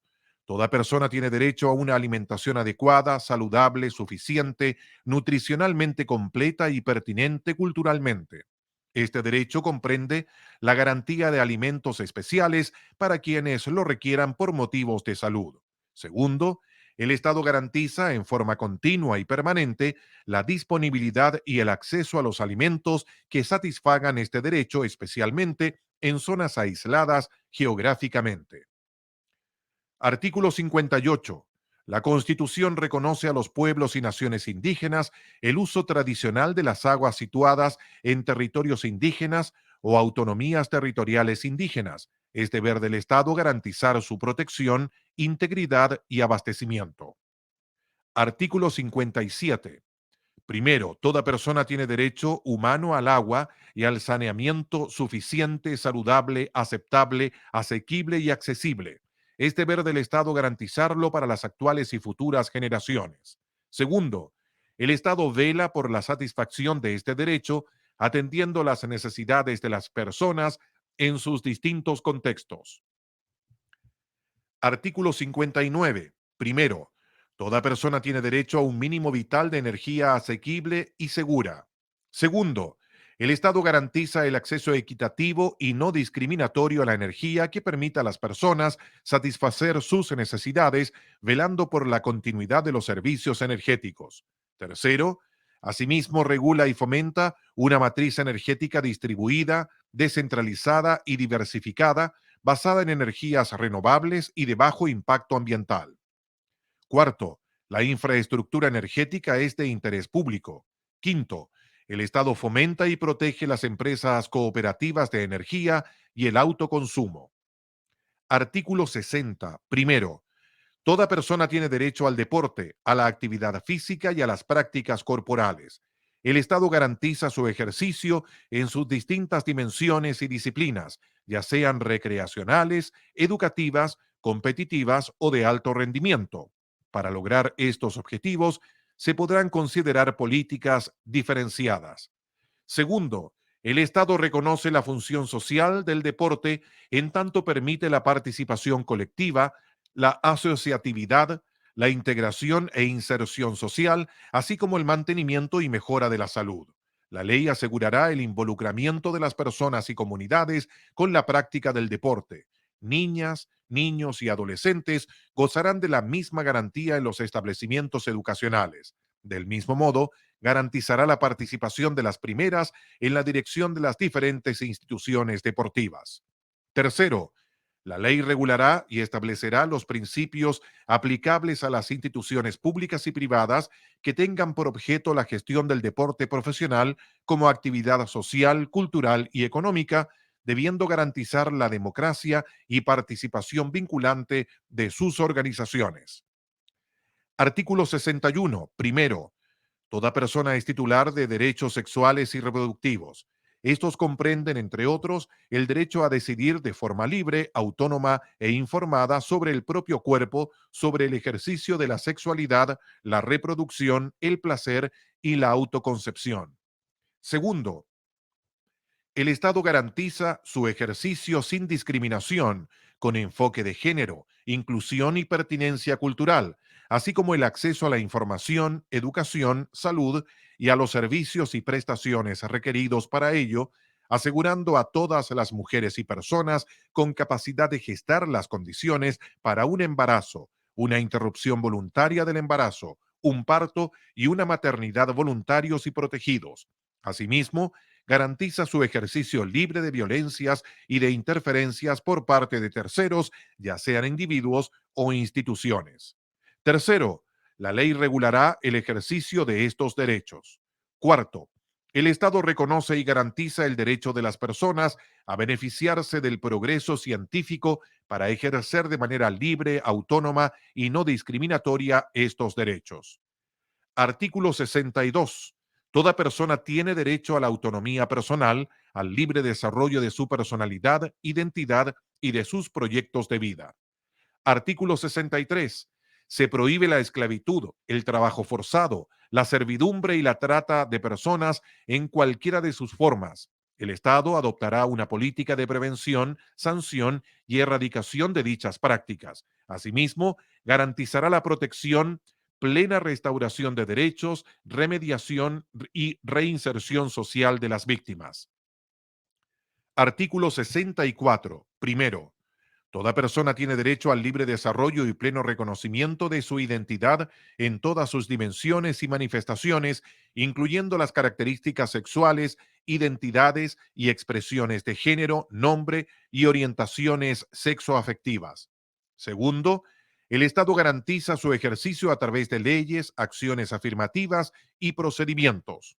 toda persona tiene derecho a una alimentación adecuada, saludable, suficiente, nutricionalmente completa y pertinente culturalmente. Este derecho comprende la garantía de alimentos especiales para quienes lo requieran por motivos de salud. Segundo, el Estado garantiza en forma continua y permanente la disponibilidad y el acceso a los alimentos que satisfagan este derecho, especialmente en zonas aisladas geográficamente. Artículo 58. La Constitución reconoce a los pueblos y naciones indígenas el uso tradicional de las aguas situadas en territorios indígenas o autonomías territoriales indígenas. Es deber del Estado garantizar su protección, integridad y abastecimiento. Artículo 57. Primero, toda persona tiene derecho humano al agua y al saneamiento suficiente, saludable, aceptable, asequible y accesible. Es deber del Estado garantizarlo para las actuales y futuras generaciones. Segundo, el Estado vela por la satisfacción de este derecho, atendiendo las necesidades de las personas en sus distintos contextos. Artículo 59. Primero, toda persona tiene derecho a un mínimo vital de energía asequible y segura. Segundo, el Estado garantiza el acceso equitativo y no discriminatorio a la energía que permita a las personas satisfacer sus necesidades, velando por la continuidad de los servicios energéticos. Tercero, asimismo regula y fomenta una matriz energética distribuida, descentralizada y diversificada, basada en energías renovables y de bajo impacto ambiental. Cuarto, la infraestructura energética es de interés público. Quinto, el Estado fomenta y protege las empresas cooperativas de energía y el autoconsumo. Artículo 60. Primero, toda persona tiene derecho al deporte, a la actividad física y a las prácticas corporales. El Estado garantiza su ejercicio en sus distintas dimensiones y disciplinas, ya sean recreacionales, educativas, competitivas o de alto rendimiento. Para lograr estos objetivos, se podrán considerar políticas diferenciadas. Segundo, el Estado reconoce la función social del deporte en tanto permite la participación colectiva, la asociatividad, la integración e inserción social, así como el mantenimiento y mejora de la salud. La ley asegurará el involucramiento de las personas y comunidades con la práctica del deporte. Niñas, niños y adolescentes gozarán de la misma garantía en los establecimientos educacionales. Del mismo modo, garantizará la participación de las primeras en la dirección de las diferentes instituciones deportivas. Tercero, la ley regulará y establecerá los principios aplicables a las instituciones públicas y privadas que tengan por objeto la gestión del deporte profesional como actividad social, cultural y económica, debiendo garantizar la democracia y participación vinculante de sus organizaciones. Artículo 61. Primero, toda persona es titular de derechos sexuales y reproductivos. Estos comprenden, entre otros, el derecho a decidir de forma libre, autónoma e informada sobre el propio cuerpo, sobre el ejercicio de la sexualidad, la reproducción, el placer y la autoconcepción. Segundo, el Estado garantiza su ejercicio sin discriminación, con enfoque de género, inclusión y pertinencia cultural, así como el acceso a la información, educación, salud y a los servicios y prestaciones requeridos para ello, asegurando a todas las mujeres y personas con capacidad de gestar las condiciones para un embarazo, una interrupción voluntaria del embarazo, un parto y una maternidad voluntarios y protegidos. Asimismo, garantiza su ejercicio libre de violencias y de interferencias por parte de terceros, ya sean individuos o instituciones. Tercero, la ley regulará el ejercicio de estos derechos. Cuarto, el Estado reconoce y garantiza el derecho de las personas a beneficiarse del progreso científico para ejercer de manera libre, autónoma y no discriminatoria estos derechos. Artículo 62. Toda persona tiene derecho a la autonomía personal, al libre desarrollo de su personalidad, identidad y de sus proyectos de vida. Artículo 63. Se prohíbe la esclavitud, el trabajo forzado, la servidumbre y la trata de personas en cualquiera de sus formas. El Estado adoptará una política de prevención, sanción y erradicación de dichas prácticas. Asimismo, garantizará la protección, plena restauración de derechos, remediación y reinserción social de las víctimas. Artículo 64. Primero, toda persona tiene derecho al libre desarrollo y pleno reconocimiento de su identidad en todas sus dimensiones y manifestaciones, incluyendo las características sexuales, identidades y expresiones de género, nombre y orientaciones sexoafectivas. Segundo, el Estado garantiza su ejercicio a través de leyes, acciones afirmativas y procedimientos.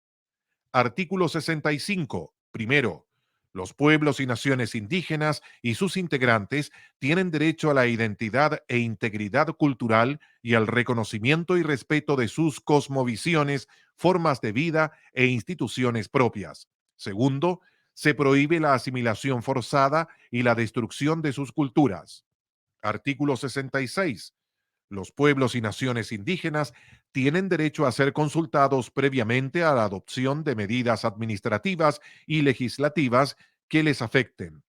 Artículo 65. Primero, los pueblos y naciones indígenas y sus integrantes tienen derecho a la identidad e integridad cultural y al reconocimiento y respeto de sus cosmovisiones, formas de vida e instituciones propias. Segundo, se prohíbe la asimilación forzada y la destrucción de sus culturas. Artículo 66. Los pueblos y naciones indígenas tienen derecho a ser consultados previamente a la adopción de medidas administrativas y legislativas que les afecten.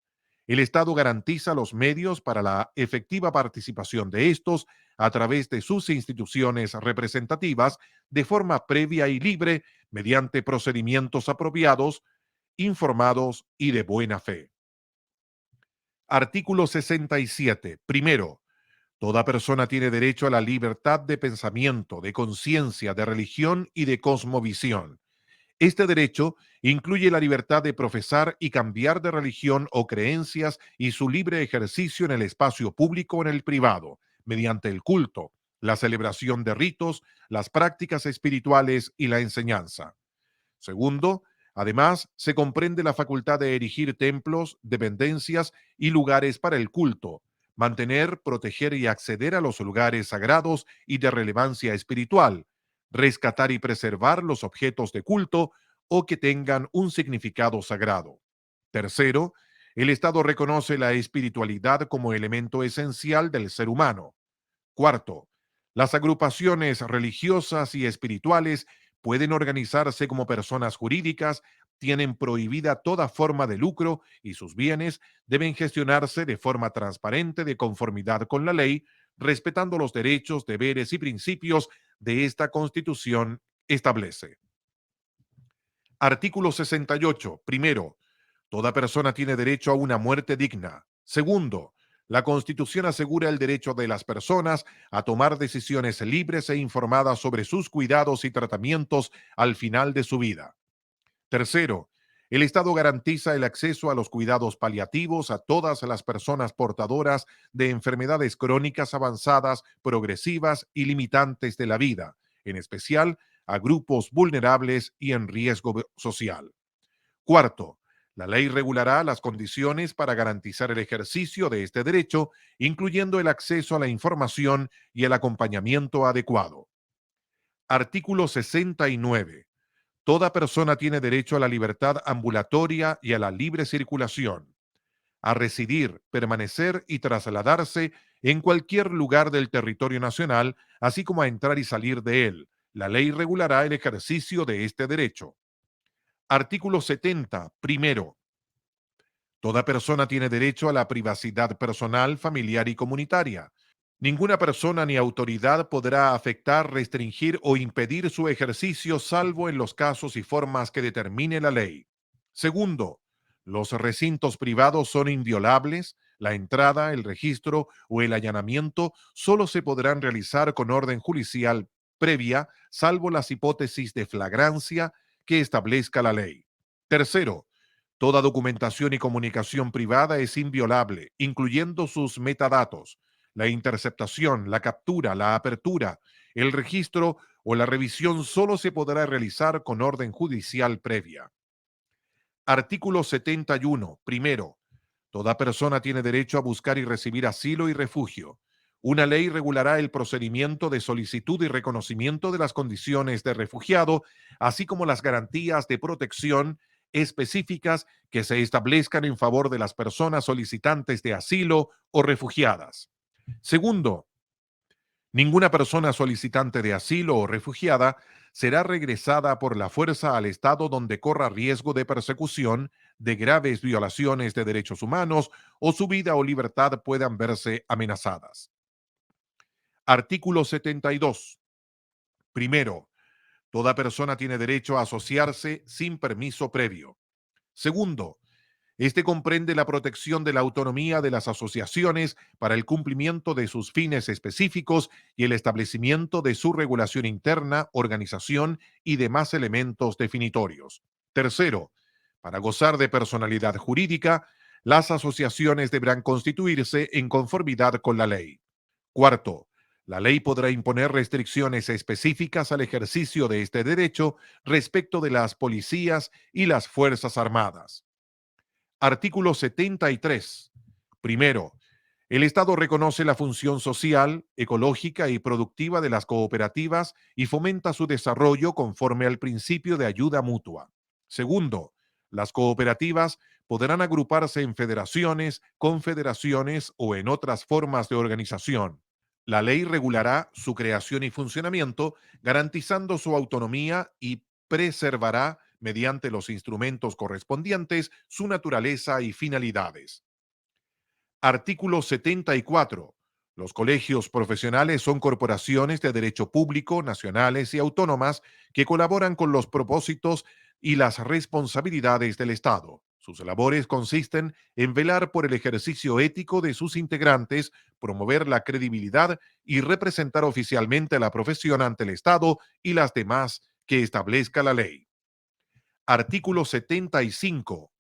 El Estado garantiza los medios para la efectiva participación de estos a través de sus instituciones representativas de forma previa y libre mediante procedimientos apropiados, informados y de buena fe. Artículo 67. Primero, toda persona tiene derecho a la libertad de pensamiento, de conciencia, de religión y de cosmovisión. Este derecho incluye la libertad de profesar y cambiar de religión o creencias y su libre ejercicio en el espacio público o en el privado, mediante el culto, la celebración de ritos, las prácticas espirituales y la enseñanza. Segundo, además, se comprende la facultad de erigir templos, dependencias y lugares para el culto, mantener, proteger y acceder a los lugares sagrados y de relevancia espiritual, rescatar y preservar los objetos de culto o que tengan un significado sagrado. Tercero, el Estado reconoce la espiritualidad como elemento esencial del ser humano. Cuarto, las agrupaciones religiosas y espirituales pueden organizarse como personas jurídicas, tienen prohibida toda forma de lucro y sus bienes deben gestionarse de forma transparente de conformidad con la ley, respetando los derechos, deberes y principios de esta Constitución establece. Artículo 68. Primero, toda persona tiene derecho a una muerte digna. Segundo, La Constitución asegura el derecho de las personas a tomar decisiones libres e informadas sobre sus cuidados y tratamientos al final de su vida. Tercero, el Estado garantiza el acceso a los cuidados paliativos a todas las personas portadoras de enfermedades crónicas avanzadas, progresivas y limitantes de la vida, en especial a grupos vulnerables y en riesgo social. Cuarto, la ley regulará las condiciones para garantizar el ejercicio de este derecho, incluyendo el acceso a la información y el acompañamiento adecuado. Artículo 69. Toda persona tiene derecho a la libertad ambulatoria y a la libre circulación, a residir, permanecer y trasladarse en cualquier lugar del territorio nacional, así como a entrar y salir de él. La ley regulará el ejercicio de este derecho. Artículo 70. Primero, toda persona tiene derecho a la privacidad personal, familiar y comunitaria. Ninguna persona ni autoridad podrá afectar, restringir o impedir su ejercicio salvo en los casos y formas que determine la ley. Segundo, los recintos privados son inviolables. La entrada, el registro o el allanamiento solo se podrán realizar con orden judicial previa, salvo las hipótesis de flagrancia que establezca la ley. Tercero, toda documentación y comunicación privada es inviolable, incluyendo sus metadatos. La interceptación, la captura, la apertura, el registro o la revisión solo se podrá realizar con orden judicial previa. Artículo 71. Primero, toda persona tiene derecho a buscar y recibir asilo y refugio. Una ley regulará el procedimiento de solicitud y reconocimiento de las condiciones de refugiado, así como las garantías de protección específicas que se establezcan en favor de las personas solicitantes de asilo o refugiadas. Segundo, ninguna persona solicitante de asilo o refugiada será regresada por la fuerza al estado donde corra riesgo de persecución, de graves violaciones de derechos humanos o su vida o libertad puedan verse amenazadas. Artículo 72. Primero, toda persona tiene derecho a asociarse sin permiso previo. Segundo, este comprende la protección de la autonomía de las asociaciones para el cumplimiento de sus fines específicos y el establecimiento de su regulación interna, organización y demás elementos definitorios. Tercero, para gozar de personalidad jurídica, las asociaciones deberán constituirse en conformidad con la ley. Cuarto, la ley podrá imponer restricciones específicas al ejercicio de este derecho respecto de las policías y las Fuerzas Armadas. Artículo 73. Primero, el Estado reconoce la función social, ecológica y productiva de las cooperativas y fomenta su desarrollo conforme al principio de ayuda mutua. Segundo, las cooperativas podrán agruparse en federaciones, confederaciones o en otras formas de organización. La ley regulará su creación y funcionamiento, garantizando su autonomía y preservará, mediante los instrumentos correspondientes, su naturaleza y finalidades. Artículo 74. Los colegios profesionales son corporaciones de derecho público, nacionales y autónomas que colaboran con los propósitos y las responsabilidades del Estado. Sus labores consisten en velar por el ejercicio ético de sus integrantes, promover la credibilidad y representar oficialmente a la profesión ante el Estado y las demás que establezca la ley. Artículo 75.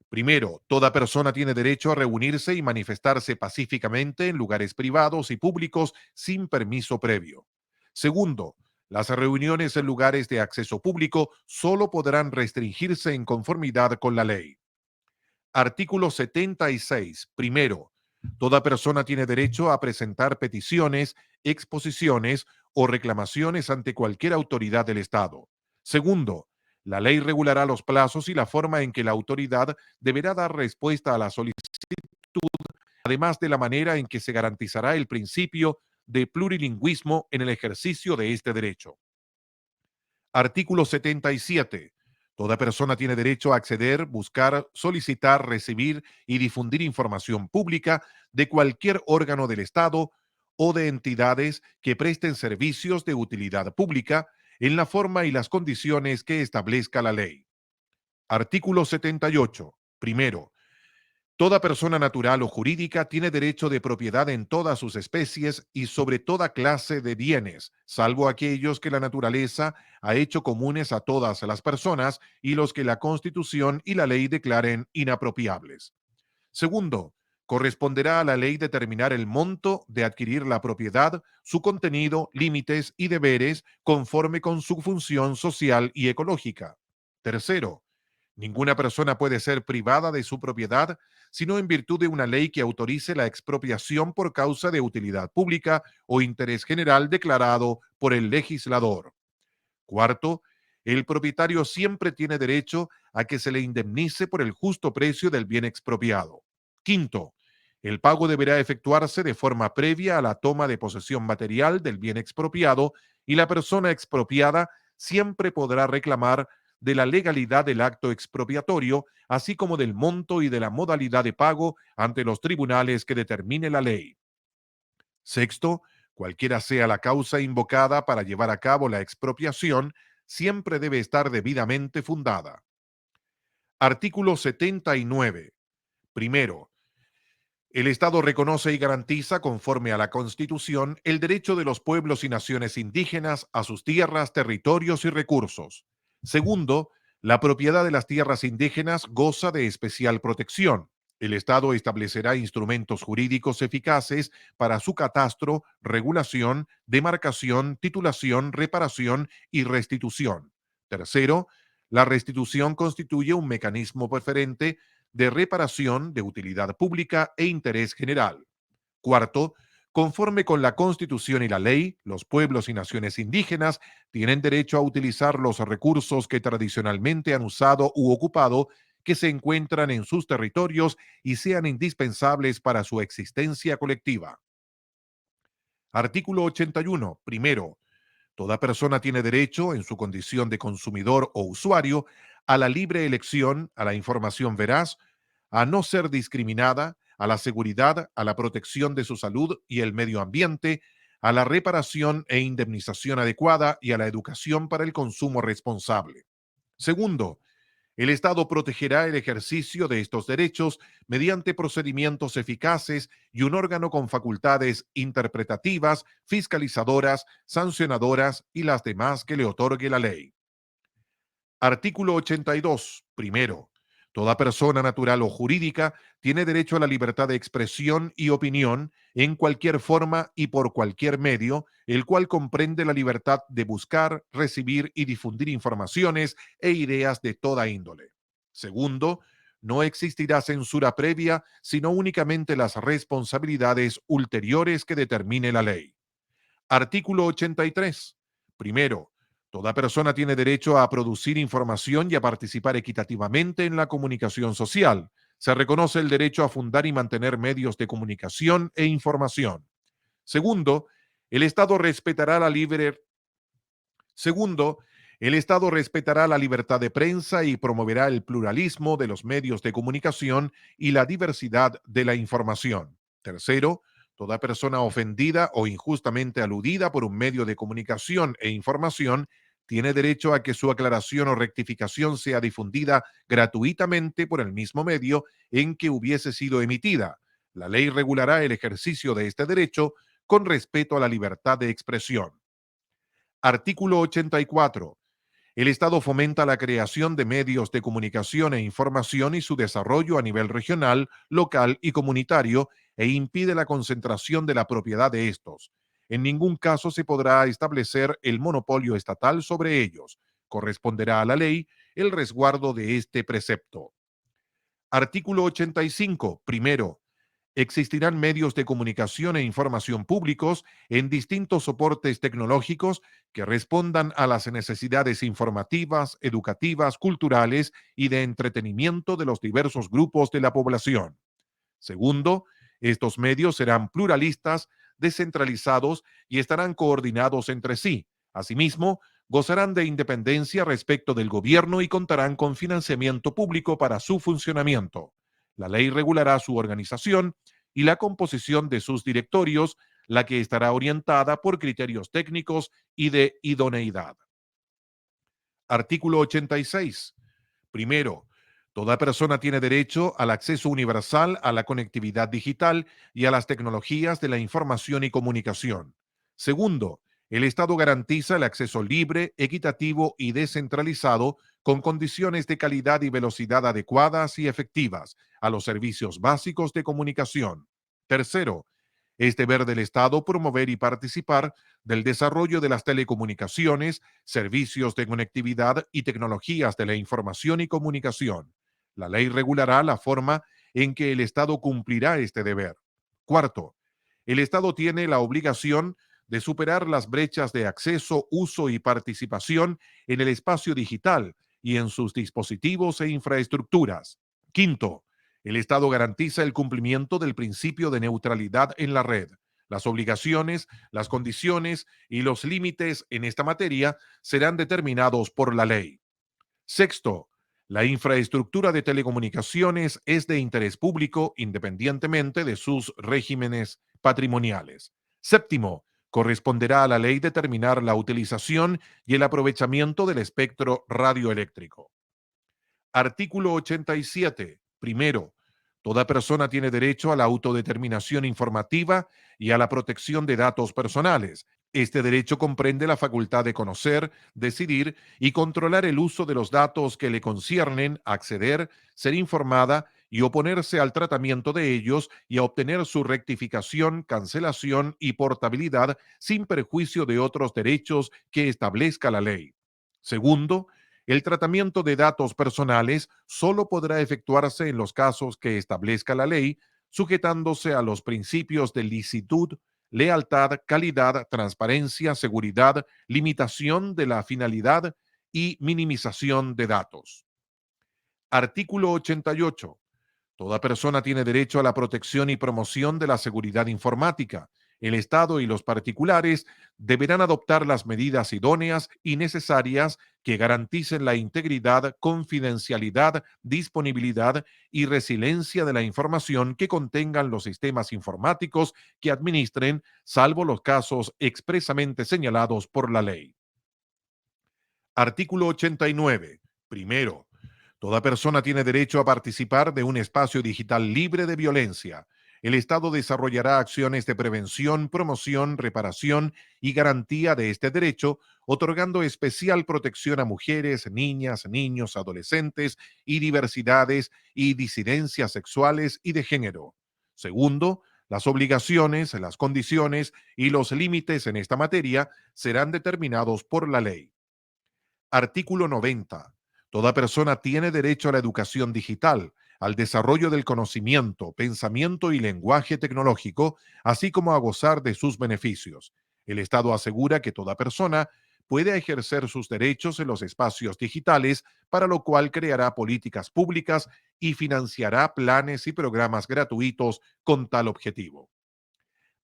Primero, toda persona tiene derecho a reunirse y manifestarse pacíficamente en lugares privados y públicos sin permiso previo. Segundo, las reuniones en lugares de acceso público solo podrán restringirse en conformidad con la ley. Artículo 76. Primero, toda persona tiene derecho a presentar peticiones, exposiciones o reclamaciones ante cualquier autoridad del Estado. Segundo, la ley regulará los plazos y la forma en que la autoridad deberá dar respuesta a la solicitud, además de la manera en que se garantizará el principio de plurilingüismo en el ejercicio de este derecho. Artículo 77. Toda persona tiene derecho a acceder, buscar, solicitar, recibir y difundir información pública de cualquier órgano del Estado o de entidades que presten servicios de utilidad pública en la forma y las condiciones que establezca la ley. Artículo 78. Primero, Toda persona natural o jurídica tiene derecho de propiedad en todas sus especies y sobre toda clase de bienes, salvo aquellos que la naturaleza ha hecho comunes a todas las personas y los que la Constitución y la ley declaren inapropiables. Segundo, corresponderá a la ley determinar el monto de adquirir la propiedad, su contenido, límites y deberes conforme con su función social y ecológica. Tercero, ninguna persona puede ser privada de su propiedad sino en virtud de una ley que autorice la expropiación por causa de utilidad pública o interés general declarado por el legislador. Cuarto, el propietario siempre tiene derecho a que se le indemnice por el justo precio del bien expropiado. Quinto, el pago deberá efectuarse de forma previa a la toma de posesión material del bien expropiado y la persona expropiada siempre podrá reclamar de la legalidad del acto expropiatorio, así como del monto y de la modalidad de pago ante los tribunales que determine la ley. Sexto, cualquiera sea la causa invocada para llevar a cabo la expropiación, siempre debe estar debidamente fundada. Artículo 79. Primero, el Estado reconoce y garantiza, conforme a la Constitución, el derecho de los pueblos y naciones indígenas a sus tierras, territorios y recursos. Segundo, la propiedad de las tierras indígenas goza de especial protección. El Estado establecerá instrumentos jurídicos eficaces para su catastro, regulación, demarcación, titulación, reparación y restitución. Tercero, la restitución constituye un mecanismo preferente de reparación de utilidad pública e interés general. Cuarto, conforme con la Constitución y la ley, los pueblos y naciones indígenas tienen derecho a utilizar los recursos que tradicionalmente han usado u ocupado que se encuentran en sus territorios y sean indispensables para su existencia colectiva. Artículo 81. Primero, toda persona tiene derecho, en su condición de consumidor o usuario, a la libre elección, a la información veraz, a no ser discriminada, a la seguridad, a la protección de su salud y el medio ambiente, a la reparación e indemnización adecuada y a la educación para el consumo responsable. Segundo, el Estado protegerá el ejercicio de estos derechos mediante procedimientos eficaces y un órgano con facultades interpretativas, fiscalizadoras, sancionadoras y las demás que le otorgue la ley. Artículo 82. Primero, toda persona natural o jurídica tiene derecho a la libertad de expresión y opinión en cualquier forma y por cualquier medio, el cual comprende la libertad de buscar, recibir y difundir informaciones e ideas de toda índole. Segundo, no existirá censura previa, sino únicamente las responsabilidades ulteriores que determine la ley. Artículo 83. Primero, toda persona tiene derecho a producir información y a participar equitativamente en la comunicación social. Se reconoce el derecho a fundar y mantener medios de comunicación e información. Segundo, el Estado respetará la libre Segundo, el Estado respetará la libertad de prensa y promoverá el pluralismo de los medios de comunicación y la diversidad de la información. Tercero, toda persona ofendida o injustamente aludida por un medio de comunicación e información tiene derecho a que su aclaración o rectificación sea difundida gratuitamente por el mismo medio en que hubiese sido emitida. La ley regulará el ejercicio de este derecho con respeto a la libertad de expresión. Artículo 84. El Estado fomenta la creación de medios de comunicación e información y su desarrollo a nivel regional, local y comunitario e impide la concentración de la propiedad de estos. En ningún caso se podrá establecer el monopolio estatal sobre ellos. Corresponderá a la ley el resguardo de este precepto. Artículo 85. Primero, existirán medios de comunicación e información públicos en distintos soportes tecnológicos que respondan a las necesidades informativas, educativas, culturales y de entretenimiento de los diversos grupos de la población. Segundo, estos medios serán pluralistas, descentralizados y estarán coordinados entre sí. Asimismo, gozarán de independencia respecto del gobierno y contarán con financiamiento público para su funcionamiento. La ley regulará su organización y la composición de sus directorios, la que estará orientada por criterios técnicos y de idoneidad. Artículo 86. Primero, Toda persona tiene derecho al acceso universal a la conectividad digital y a las tecnologías de la información y comunicación. Segundo, el Estado garantiza el acceso libre, equitativo y descentralizado con condiciones de calidad y velocidad adecuadas y efectivas a los servicios básicos de comunicación. Tercero, es deber del Estado promover y participar del desarrollo de las telecomunicaciones, servicios de conectividad y tecnologías de la información y comunicación. La ley regulará la forma en que el Estado cumplirá este deber. Cuarto, el Estado tiene la obligación de superar las brechas de acceso, uso y participación en el espacio digital y en sus dispositivos e infraestructuras. Quinto, el Estado garantiza el cumplimiento del principio de neutralidad en la red. Las obligaciones, las condiciones y los límites en esta materia serán determinados por la ley. Sexto, la infraestructura de telecomunicaciones es de interés público independientemente de sus regímenes patrimoniales. Séptimo, corresponderá a la ley determinar la utilización y el aprovechamiento del espectro radioeléctrico. Artículo 87. Primero, toda persona tiene derecho a la autodeterminación informativa y a la protección de datos personales. Este derecho comprende la facultad de conocer, decidir y controlar el uso de los datos que le conciernen, acceder, ser informada y oponerse al tratamiento de ellos y a obtener su rectificación, cancelación y portabilidad sin perjuicio de otros derechos que establezca la ley. Segundo, el tratamiento de datos personales solo podrá efectuarse en los casos que establezca la ley, sujetándose a los principios de licitud, lealtad, calidad, transparencia, seguridad, limitación de la finalidad y minimización de datos. Artículo 88. Toda persona tiene derecho a la protección y promoción de la seguridad informática. El Estado y los particulares deberán adoptar las medidas idóneas y necesarias que garanticen la integridad, confidencialidad, disponibilidad y resiliencia de la información que contengan los sistemas informáticos que administren, salvo los casos expresamente señalados por la ley. Artículo 89. Primero, toda persona tiene derecho a participar de un espacio digital libre de violencia. El Estado desarrollará acciones de prevención, promoción, reparación y garantía de este derecho, otorgando especial protección a mujeres, niñas, niños, adolescentes y diversidades y disidencias sexuales y de género. Segundo, las obligaciones, las condiciones y los límites en esta materia serán determinados por la ley. Artículo 90. Toda persona tiene derecho a la educación digital, al desarrollo del conocimiento, pensamiento y lenguaje tecnológico, así como a gozar de sus beneficios. El Estado asegura que toda persona puede ejercer sus derechos en los espacios digitales, para lo cual creará políticas públicas y financiará planes y programas gratuitos con tal objetivo.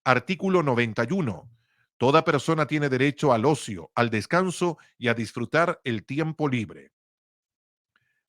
Artículo 91. Toda persona tiene derecho al ocio, al descanso y a disfrutar el tiempo libre.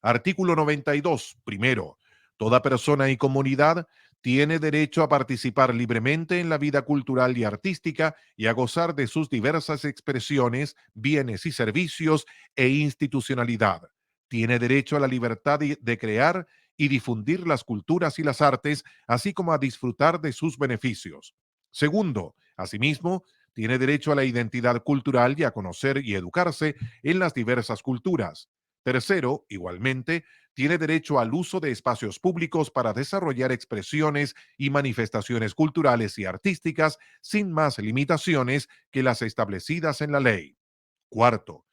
Artículo 92. Primero, toda persona y comunidad tiene derecho a participar libremente en la vida cultural y artística y a gozar de sus diversas expresiones, bienes y servicios e institucionalidad. Tiene derecho a la libertad de crear y difundir las culturas y las artes, así como a disfrutar de sus beneficios. Segundo, asimismo, tiene derecho a la identidad cultural y a conocer y educarse en las diversas culturas. Tercero, igualmente, tiene derecho al uso de espacios públicos para desarrollar expresiones y manifestaciones culturales y artísticas sin más limitaciones que las establecidas en la ley. Cuarto,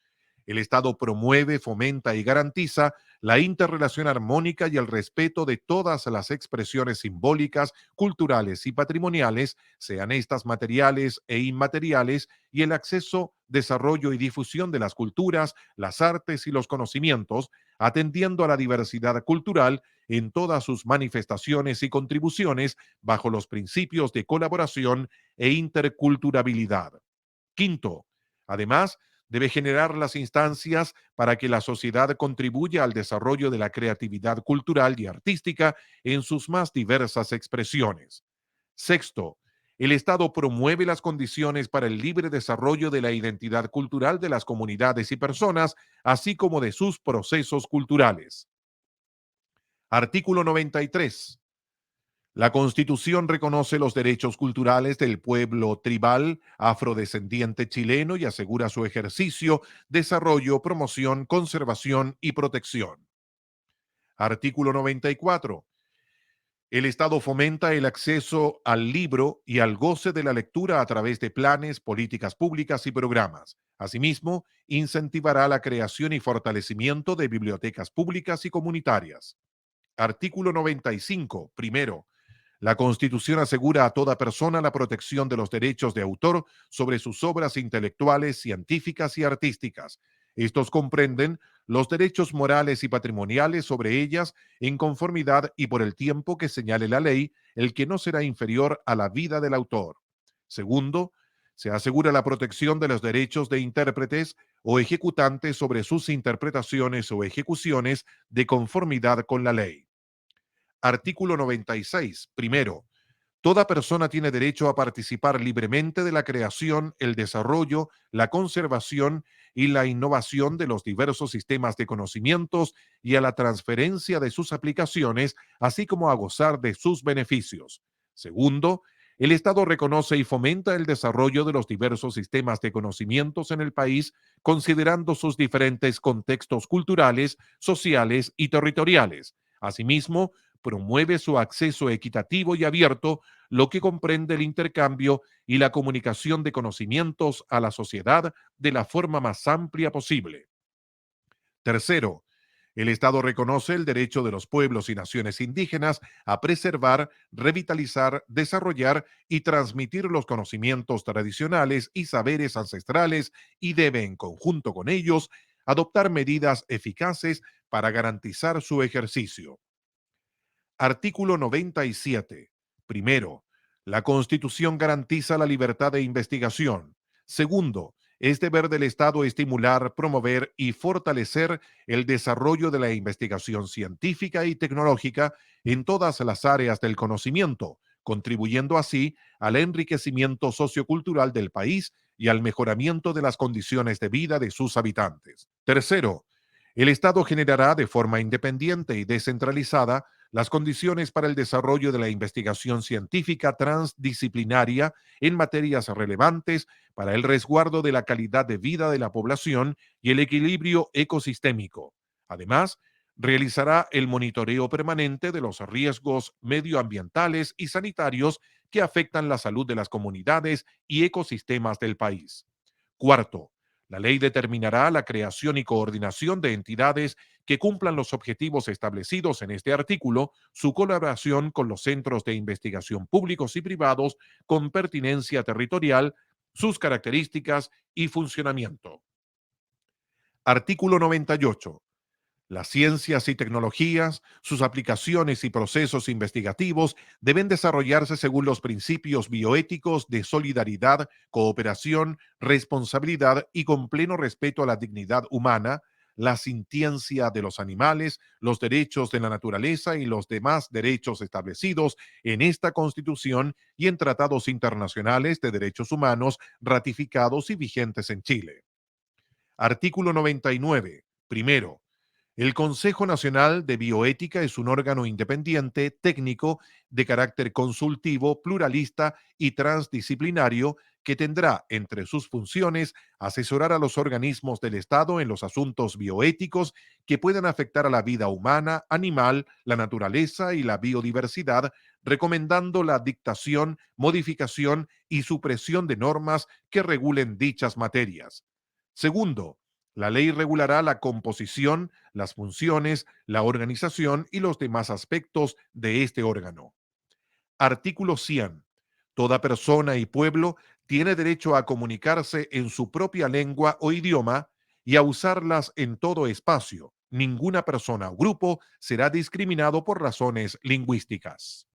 el Estado promueve, fomenta y garantiza la interrelación armónica y el respeto de todas las expresiones simbólicas, culturales y patrimoniales, sean estas materiales e inmateriales, y el acceso, desarrollo y difusión de las culturas, las artes y los conocimientos, atendiendo a la diversidad cultural en todas sus manifestaciones y contribuciones bajo los principios de colaboración e interculturabilidad. Quinto, además, debe generar las instancias para que la sociedad contribuya al desarrollo de la creatividad cultural y artística en sus más diversas expresiones. Sexto, el Estado promueve las condiciones para el libre desarrollo de la identidad cultural de las comunidades y personas, así como de sus procesos culturales. Artículo 93. La Constitución reconoce los derechos culturales del pueblo tribal afrodescendiente chileno y asegura su ejercicio, desarrollo, promoción, conservación y protección. Artículo 94. El Estado fomenta el acceso al libro y al goce de la lectura a través de planes, políticas públicas y programas. Asimismo, incentivará la creación y fortalecimiento de bibliotecas públicas y comunitarias. Artículo 95. Primero, la Constitución asegura a toda persona la protección de los derechos de autor sobre sus obras intelectuales, científicas y artísticas. Estos comprenden los derechos morales y patrimoniales sobre ellas en conformidad y por el tiempo que señale la ley, el que no será inferior a la vida del autor. Segundo, se asegura la protección de los derechos de intérpretes o ejecutantes sobre sus interpretaciones o ejecuciones de conformidad con la ley. Artículo 96. Primero, toda persona tiene derecho a participar libremente de la creación, el desarrollo, la conservación y la innovación de los diversos sistemas de conocimientos y a la transferencia de sus aplicaciones, así como a gozar de sus beneficios. Segundo, el Estado reconoce y fomenta el desarrollo de los diversos sistemas de conocimientos en el país, considerando sus diferentes contextos culturales, sociales y territoriales. Asimismo, promueve su acceso equitativo y abierto, lo que comprende el intercambio y la comunicación de conocimientos a la sociedad de la forma más amplia posible. Tercero, el Estado reconoce el derecho de los pueblos y naciones indígenas a preservar, revitalizar, desarrollar y transmitir los conocimientos tradicionales y saberes ancestrales y debe, en conjunto con ellos, adoptar medidas eficaces para garantizar su ejercicio. Artículo 97. Primero, la Constitución garantiza la libertad de investigación. Segundo, es deber del Estado estimular, promover y fortalecer el desarrollo de la investigación científica y tecnológica en todas las áreas del conocimiento, contribuyendo así al enriquecimiento sociocultural del país y al mejoramiento de las condiciones de vida de sus habitantes. Tercero, el Estado generará de forma independiente y descentralizada las condiciones para el desarrollo de la investigación científica transdisciplinaria en materias relevantes para el resguardo de la calidad de vida de la población y el equilibrio ecosistémico. Además, realizará el monitoreo permanente de los riesgos medioambientales y sanitarios que afectan la salud de las comunidades y ecosistemas del país. Cuarto, la ley determinará la creación y coordinación de entidades que cumplan los objetivos establecidos en este artículo, su colaboración con los centros de investigación públicos y privados con pertinencia territorial, sus características y funcionamiento. Artículo 98. Las ciencias y tecnologías, sus aplicaciones y procesos investigativos deben desarrollarse según los principios bioéticos de solidaridad, cooperación, responsabilidad y con pleno respeto a la dignidad humana, la sintiencia de los animales, los derechos de la naturaleza y los demás derechos establecidos en esta Constitución y en tratados internacionales de derechos humanos ratificados y vigentes en Chile. Artículo 99. Primero, el Consejo Nacional de Bioética es un órgano independiente, técnico, de carácter consultivo, pluralista y transdisciplinario que tendrá entre sus funciones asesorar a los organismos del Estado en los asuntos bioéticos que puedan afectar a la vida humana, animal, la naturaleza y la biodiversidad, recomendando la dictación, modificación y supresión de normas que regulen dichas materias. Segundo, la ley regulará la composición, las funciones, la organización y los demás aspectos de este órgano. Artículo 100. Toda persona y pueblo tiene derecho a comunicarse en su propia lengua o idioma y a usarlas en todo espacio. Ninguna persona o grupo será discriminado por razones lingüísticas.